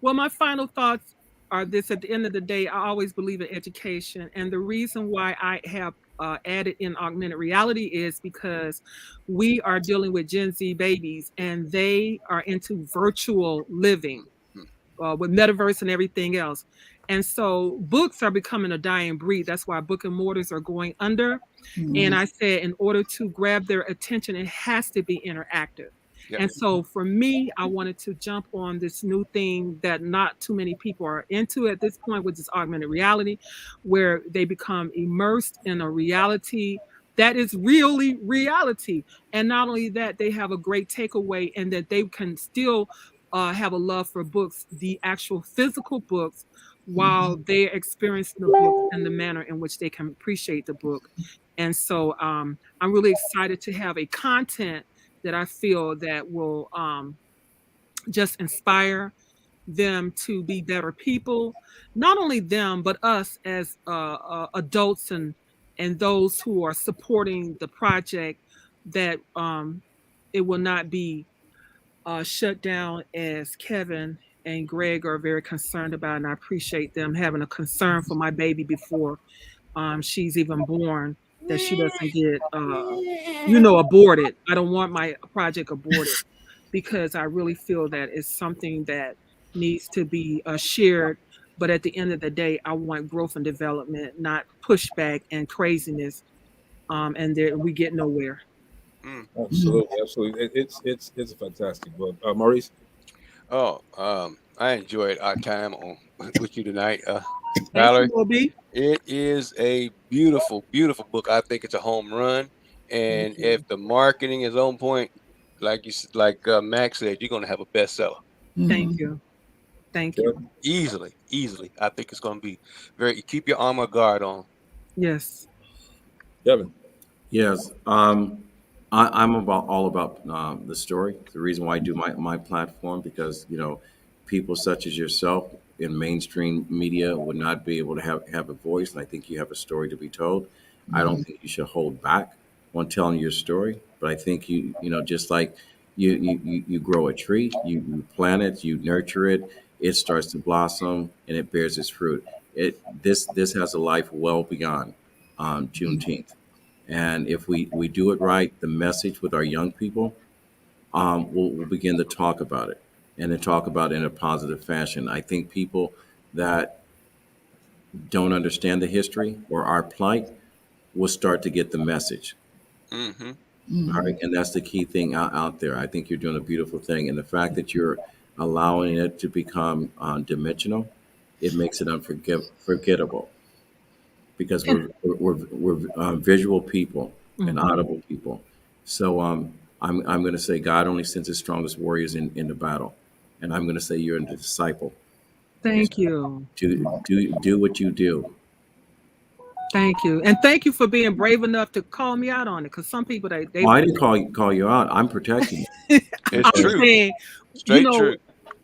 Well, my final thoughts are this: at the end of the day, I always believe in education, and the reason why I have added in augmented reality is because we are dealing with Gen Z babies, and they are into virtual living with metaverse and everything else. And so books are becoming a dying breed. That's why book and mortars are going under. And I said, in order to grab their attention, it has to be interactive. Yep. And so for me, I wanted to jump on this new thing that not too many people are into at this point, which is augmented reality, where they become immersed in a reality that is really reality. And not only that, they have a great takeaway, and that they can still have a love for books, the actual physical books, while they experience the book and the manner in which they can appreciate the book. And so I'm really excited to have a content that I feel that will just inspire them to be better people. Not only them, but us as adults and those who are supporting the project, that it will not be shut down as Kevin and Greg are very concerned about, and I appreciate them having a concern for my baby before she's even born, that she doesn't get, aborted. I don't want my project aborted because I really feel that it's something that needs to be shared. But at the end of the day, I want growth and development, not pushback and craziness, and there we get nowhere. Absolutely, absolutely. It's a fantastic book. Maurice? Oh, I enjoyed our time with you tonight, Valerie. It is a beautiful, beautiful book. I think it's a home run, and if the marketing is on point, like Max said, you're going to have a bestseller. Thank you. Thank you. Easily. I think it's going to be very. Keep your armor guard on. Yes. Kevin. Yes. I'm all about the story. The reason why I do my platform, because people such as yourself in mainstream media would not be able to have a voice, and I think you have a story to be told. I don't think you should hold back on telling your story, but I think you just like you grow a tree, you plant it, you nurture it, it starts to blossom, and it bears its fruit. This has a life well beyond Juneteenth. And if we do it right, the message with our young people, we'll begin to talk about it, and then talk about it in a positive fashion. I think people that don't understand the history or our plight will start to get the message. All right, and that's the key thing out there. I think you're doing a beautiful thing, and the fact that you're allowing it to become dimensional, it makes it unforgettable. Because we're visual people and audible people. So I'm going to say God only sends his strongest warriors in the battle, and I'm going to say you're a disciple. Thank you. Do what you do. Thank you, and thank you for being brave enough to call me out on it. Because some people I didn't call you out. I'm protecting you. It's true. Saying, Straight true.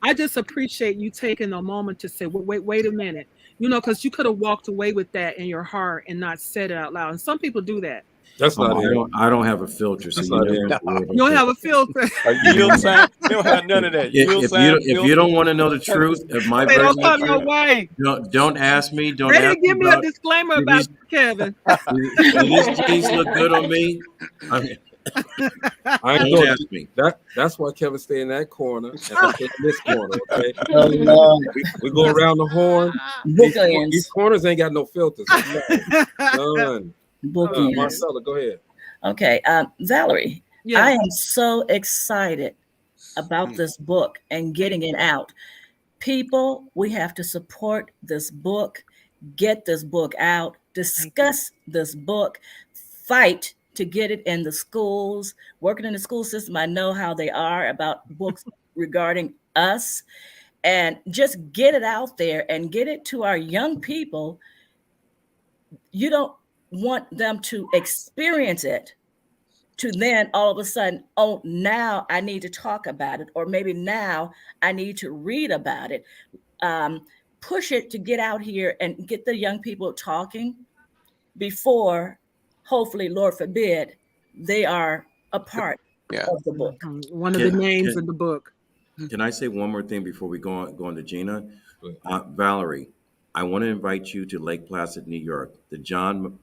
I just appreciate you taking a moment to say, well, wait a minute. Because you could have walked away with that in your heart and not said it out loud. And some people do that. That's not it. I don't have a filter, so you don't have a filter. You don't have none of that. If you don't want to know the truth of my version, don't come your way. Don't ask me. Don't ask me. Give me a disclaimer about Kevin. These jeans look good on me. Don't ask me. That's why Kevin stay in that corner and I stay in this corner. Okay, we go around the horn. These corners ain't got no filters. None. Marcela, go ahead. Okay, Valerie, I am so excited about this book and getting it out. People, we have to support this book, get this book out, discuss this book, fight to get it in the schools. Working in the school system, I know how they are about books regarding us, and just get it out there and get it to our young people. You don't want them to experience it to then all of a sudden, oh, now I need to talk about it, or maybe now I need to read about it. Push it to get out here and get the young people talking before, hopefully, Lord forbid, they are a part of the book. One of the names of the book. Can I say one more thing before we go on to Gina? Valerie, I want to invite you to Lake Placid, New York, the John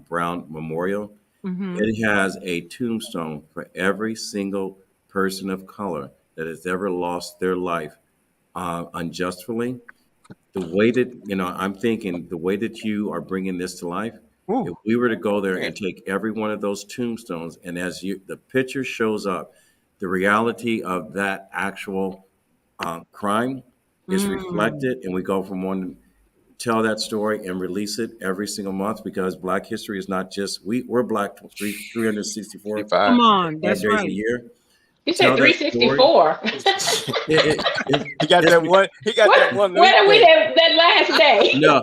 Brown Memorial. It has a tombstone for every single person of color that has ever lost their life unjustly. The way that, I'm thinking the way that you are bringing this to life, if we were to go there and take every one of those tombstones, and as the picture shows up, the reality of that actual crime is reflected, and we go from one tell that story and release it every single month, because Black history is not just we're Black 364 Come on, that's days right. a year. You said 364. He got that one. He got that one. Where did we have that last day? No,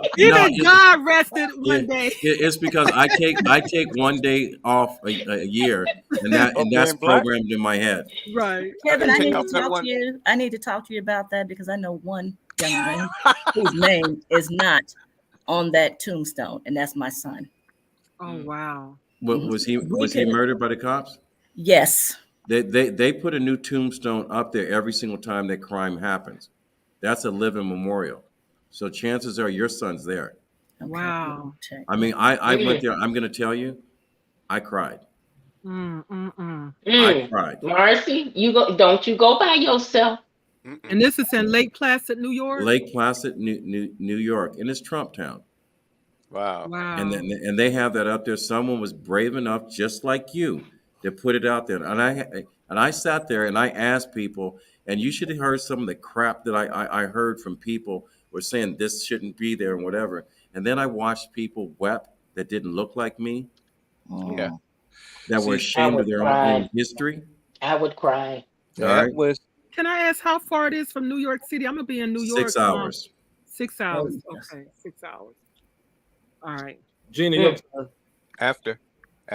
God rested one day. It's because I take one day off a year, and that's programmed in my head. Right, Kevin, I need to talk to you. I need to talk to you about that, because I know one young man whose name is not on that tombstone, and that's my son. Oh wow! Was he murdered by the cops? Yes. They put a new tombstone up there every single time that crime happens. That's a living memorial. So chances are your son's there. Wow. I mean, I went there. I'm going to tell you, I cried. I cried. Marcy, don't you go by yourself. And this is in Lake Placid, New York? Lake Placid, New York. And it's Trump Town. Wow. And they have that up there. Someone was brave enough, just like you, to put it out there. And I sat there and I asked people, and you should have heard some of the crap that I heard from people were saying this shouldn't be there and whatever. And then I watched people wept that didn't look like me. Yeah. That were ashamed of their own history. I would cry. That was. Can I ask how far it is from New York City? I'm gonna be in New York. 6 hours. 6 hours. Okay, 6 hours. All right. Gina, your turn. After.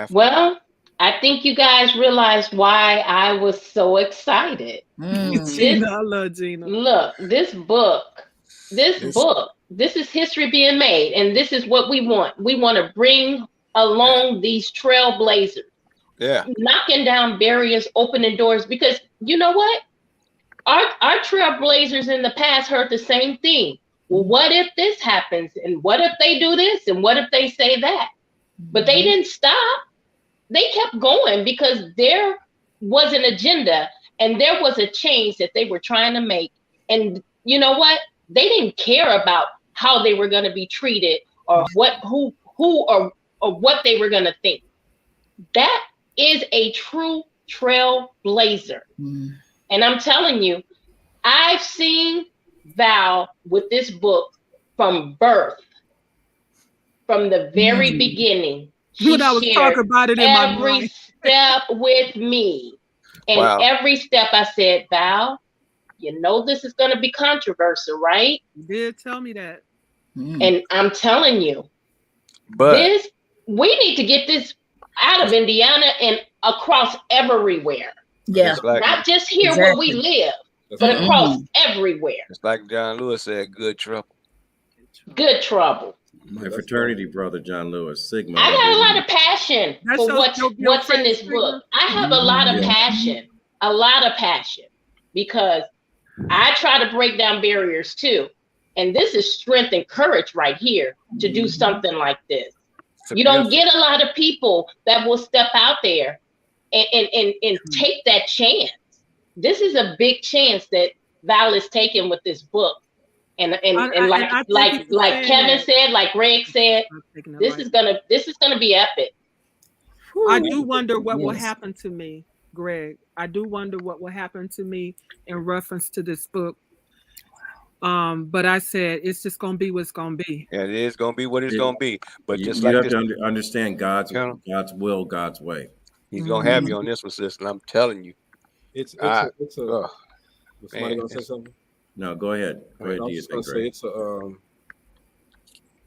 Well, I think you guys realize why I was so excited. Gina, I love Gina. Look, this book, this is history being made, and this is what we want. We want to bring along these trailblazers. Yeah. Knocking down barriers, opening doors, because you know what? Our trailblazers in the past heard the same thing. Well, what if this happens? And what if they do this? And what if they say that? But they didn't stop. They kept going because there was an agenda and there was a change that they were trying to make. And you know what? They didn't care about how they were going to be treated or who or what they were going to think. That is a true trailblazer. And I'm telling you, I've seen Val with this book from birth, from the very beginning. Dude, I was talking about it in my every mind. step with me. And every step I said, Val, you know this is going to be controversial, right? You did tell me that. And I'm telling you, but we need to get this out of Indiana and across everywhere. Yeah. Not just here where we live, but across everywhere. It's like John Lewis said, good trouble. Good trouble. My fraternity brother, John Lewis, Sigma. I got a lot of passion for what's in this book. I have a lot of passion, because I try to break down barriers too. And this is strength and courage right here to do something like this. You don't get a lot of people that will step out there and take that chance. This is a big chance that Val is taking with this book. And like Kevin said, like Greg said, this is gonna be epic. I do wonder what will happen to me, Greg. I do wonder what will happen to me in reference to this book. But I said it's just gonna be what's gonna be. Yeah, it is gonna be what it's gonna be. But you like have to understand God's will, God's way. He's gonna have you on this one, sister. I'm telling you. It's a was somebody gonna say something? No, go ahead. Go ahead. I was just gonna say it's a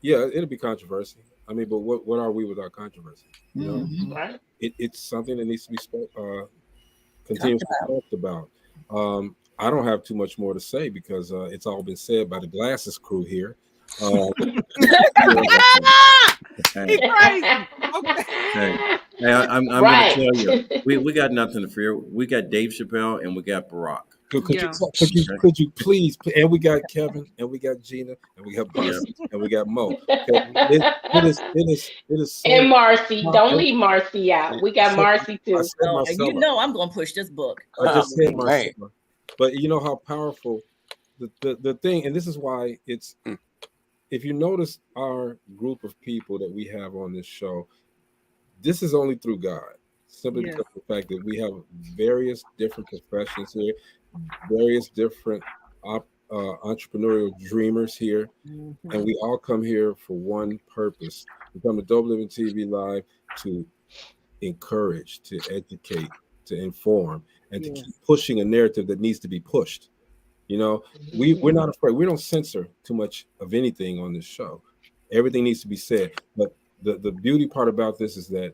it'll be controversy. I mean, but what are we without controversy? You know, Right? It's something that needs to be continuously talked about. I don't have too much more to say because it's all been said by the Glasses crew here. Hey, I'm going to tell you, we got nothing to fear. We got Dave Chappelle and we got Barack. Could you please? And we got Kevin, and we got Gina, and we got Marcy, and we got Mo. It is. So and Marcy, don't leave Marcy out. We got Marcy too. And you know I'm going to push this book. I just said Marcela. But you know how powerful the thing, and this is why it's. If you notice our group of people that we have on this show, this is only through God. Simply because of the fact that we have various different professions here, various different entrepreneurial dreamers here, and we all come here for one purpose. We come to Dope Living TV Live to encourage, to educate, to inform, and to keep pushing a narrative that needs to be pushed. You know, we're not afraid. We don't censor too much of anything on this show. Everything needs to be said. But the beauty part about this is that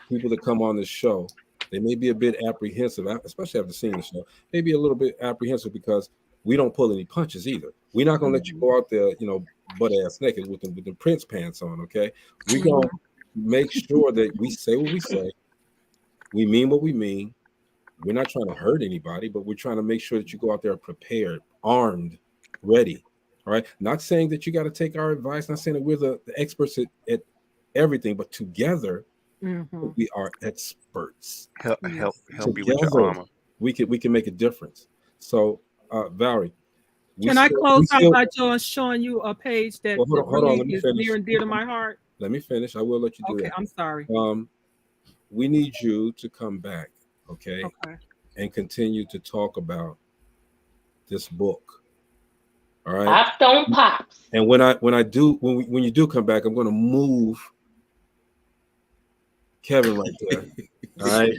people that come on this show, they may be a bit apprehensive, especially after seeing the show, maybe a little bit apprehensive because we don't pull any punches either. We're not going to let you go out there, you know, butt ass naked with the Prince pants on, okay? We're going to make sure that we say what we say, we mean what we mean, we're not trying to hurt anybody, but we're trying to make sure that you go out there prepared, armed, ready. All right. Not saying that you got to take our advice, not saying that we're the experts at everything, but together we are experts. Help you with your Together, armor. we can make a difference. So Valerie, can I close out by showing you a page that, hold on, is near and dear to my heart? Let me finish. I will let you do that. Okay, I'm sorry. We need you to come back, okay, and continue to talk about this book. All right. Pops don't pops. And when you do come back, I'm going to move Kevin right there. All right.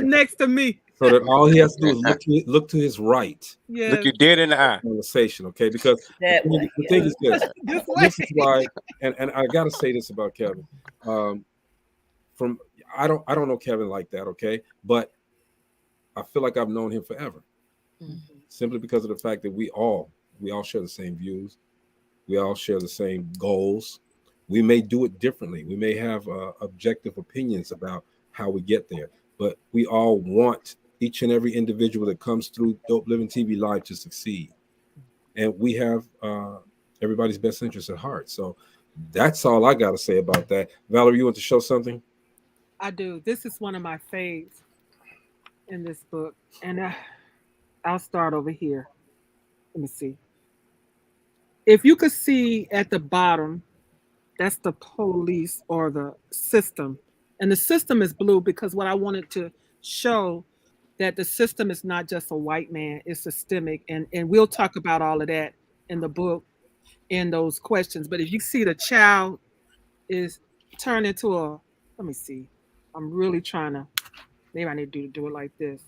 Next to me. So that all he has to do is look to his right. Yeah. Look you dead in the eye. Conversation, okay? Because the thing is this. This is why, and I gotta say this about Kevin. I don't know Kevin like that, okay? But I feel like I've known him forever. Simply because of the fact that we all share the same views. We all share the same goals. We may do it differently. We may have objective opinions about how we get there, but we all want each and every individual that comes through Dope Living TV Live to succeed. And we have everybody's best interest at heart. So that's all I got to say about that. Valerie, you want to show something? I do. This is one of my faves in this book. And I'll start over here. Let me see. If you could see at the bottom, that's the police or the system. And the system is blue because what I wanted to show that the system is not just a white man, it's systemic. And we'll talk about all of that in the book, in those questions. But if you see the child is turned into let me see. I'm really trying to, maybe I need to do it like this.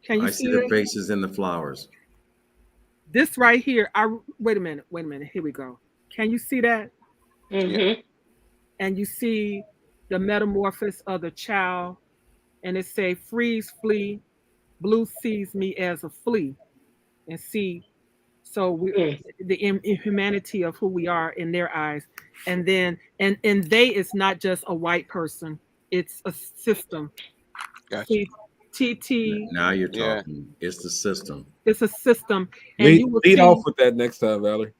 Can you see the faces in the flowers. This right here, wait a minute. Here we go. Can you see that? Mm-hmm. And you see the metamorphosis of the child, and it say, freeze, flee. Blue sees me as a flea, and see. So the inhumanity of who we are in their eyes, and then and they is not just a white person; it's a system. Gotcha. TT. Now you're talking. Yeah. It's the system. It's a system. And lead off with that next time, Valerie.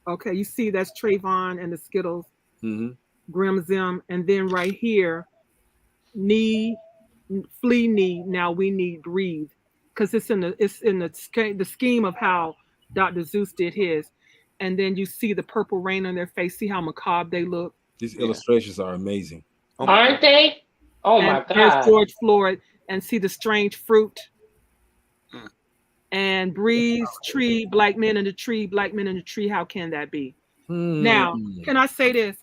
Okay, you see that's Trayvon and the Skittles, Grim Zim, and then right here, flee need. Now we need breathe, because it's in the scheme of how Dr. Zeus did his, and then you see the purple rain on their face. See how macabre they look. These illustrations are amazing, aren't they? Oh my God! There's George Floyd, and see the strange fruit. And breeze, tree, black men in the tree, black men in the tree. How can that be? Now, can I say this?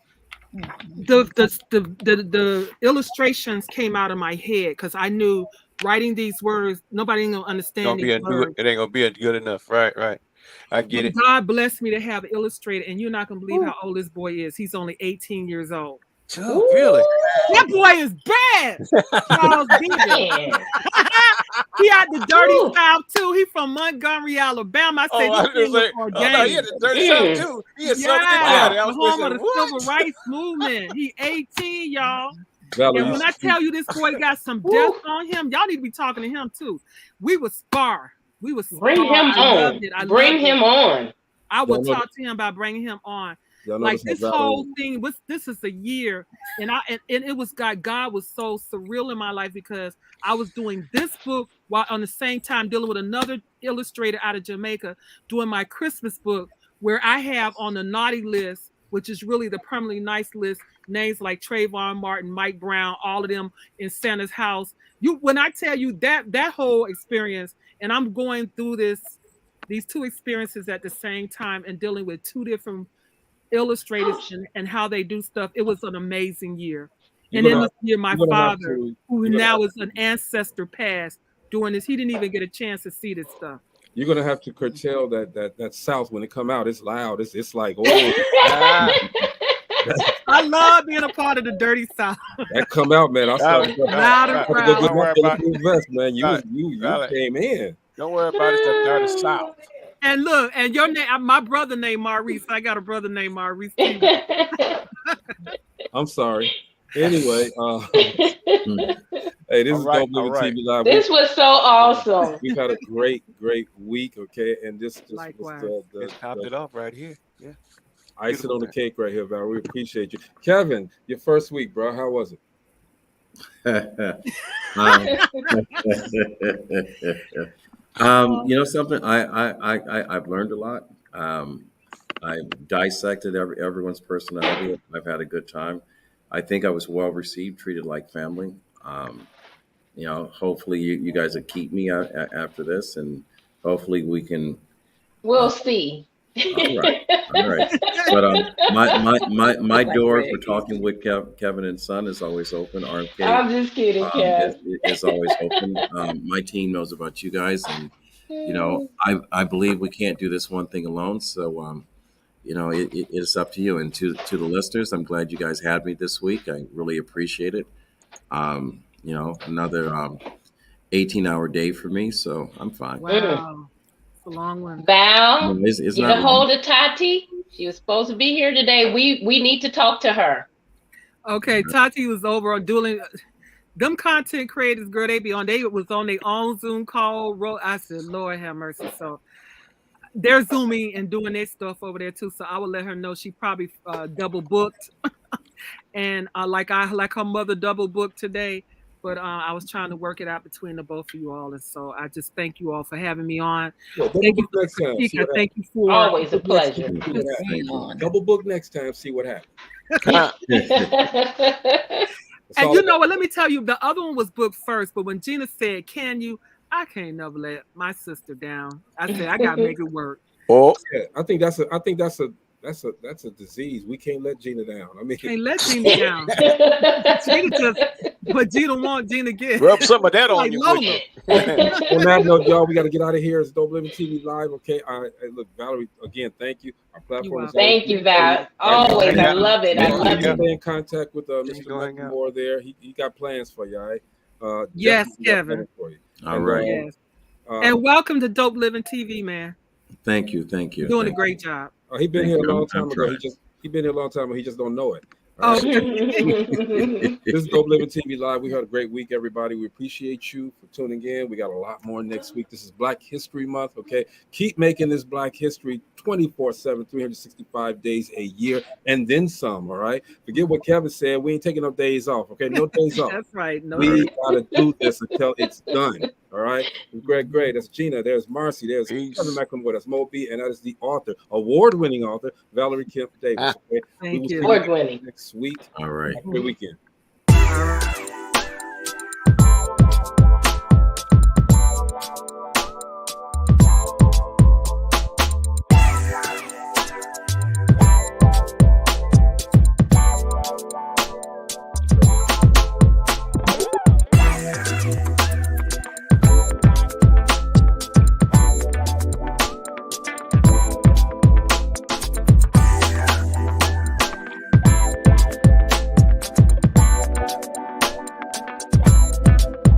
The illustrations came out of my head because I knew writing these words, nobody ain't gonna understand these words. It ain't gonna be good enough. Right. I get it. God blessed me to have an illustrator, and you're not gonna believe how old this boy is. He's only 18 years old. Oh, really? That boy is bad. Charles Beaver. He out the dirty South too. He from Montgomery, Alabama. I said this was organic. He had the dirty South too. He had something in there. The home of the civil rights movement. He 18, y'all. Valerie, and when I tell you this boy got some depth on him, y'all need to be talking to him too. We would spar. Bring him on. Bring him on. I would talk to him about bringing him on. Like this whole thing this is a year, and it was God was so surreal in my life because I was doing this book while on the same time dealing with another illustrator out of Jamaica doing my Christmas book, where I have on the naughty list, which is really the permanently nice list, names like Trayvon Martin, Mike Brown, all of them in Santa's house. When I tell you that whole experience, and I'm going through these two experiences at the same time and dealing with two different illustrators and how they do stuff. It was an amazing year. And then this year, my father, who now is an ancestor passed doing this, he didn't even get a chance to see this stuff. You're gonna have to curtail that South when it come out. It's loud. It's like, oh. I love being a part of the dirty South. That come out, man. I saw loud and proud. Man, you came in. Don't worry about it. The dirty South. And look, and your name, my brother named Maurice. I got a brother named Maurice. I'm sorry. Anyway, Hey, this is Dope Living TV Live. This was so awesome. We've had a great week, okay? And this just Likewise. was the topped it off right here. Yeah. Icing on the cake right here, Val. We appreciate you. Kevin, your first week, bro. How was it? You know something? I've learned a lot. I dissected everyone's personality. I've had a good time. I think I was well received, treated like family. You know, hopefully you guys will keep me after this, and hopefully we can. We'll see. All right. But my door for talking with Kevin and Son is always open. RMK, I'm just kidding, Kev. Is always open. My team knows about you guys, and you know, I believe we can't do this one thing alone. So, you know, it is up to you. And to the listeners, I'm glad you guys had me this week. I really appreciate it. You know, another 18-hour day for me, so I'm fine. Wow. It's a long one. Val, it's get a hold of Tati. She was supposed to be here today. We need to talk to her. Okay, Tati was over on dueling. Them content creators, girl, they was on their own Zoom call. I said, Lord have mercy. So they're Zooming and doing their stuff over there too. So I would let her know she probably double booked. And like her mother double booked today. But I was trying to work it out between the both of you all. And so I just thank you all for having me on. Well, thank you for thank you for always a pleasure. Double book next time, see what happens. And you know what? Let me tell you, the other one was booked first, but when Gina said, "Can you?" I can't never let my sister down. I said, I gotta make it work. Oh, yeah, I think that's a disease. We can't let Gina down. I mean, can't let Gina down. But Gina want Gina get. Rub some of that on like you. On that note, y'all, we got to get out of here. It's Dope Living TV Live. Okay, look, Valerie, again, thank you. Our platform is thank you, Val. Always, I love it. I love it. Stay in contact with Mr. Macklemore there. He got plans for you. All right. Yes, Kevin. For you. All right. Yes. And welcome to Dope Living TV, man. Thank you. You're doing a great job. He been here a long time ago. He been here a long time ago. He just don't know it. Oh. This is Dope Living TV Live. We had a great week, everybody. We appreciate you for tuning in. We got a lot more next week. This is Black History Month, okay? Keep making this Black History 24/7, 365 days a year, and then some, all right? Forget what Kevin said. We ain't taking no days off, okay? No days off. That's right. No we got to do this until it's done, all right? Greg Gray, that's Gina. There's Marcy. There's Kevin Macklemore. That's Moby. And that is the author, award-winning author, Valerie Kemp Davis. Okay? Thank you. Award-winning. Next week. All right. Have a good weekend.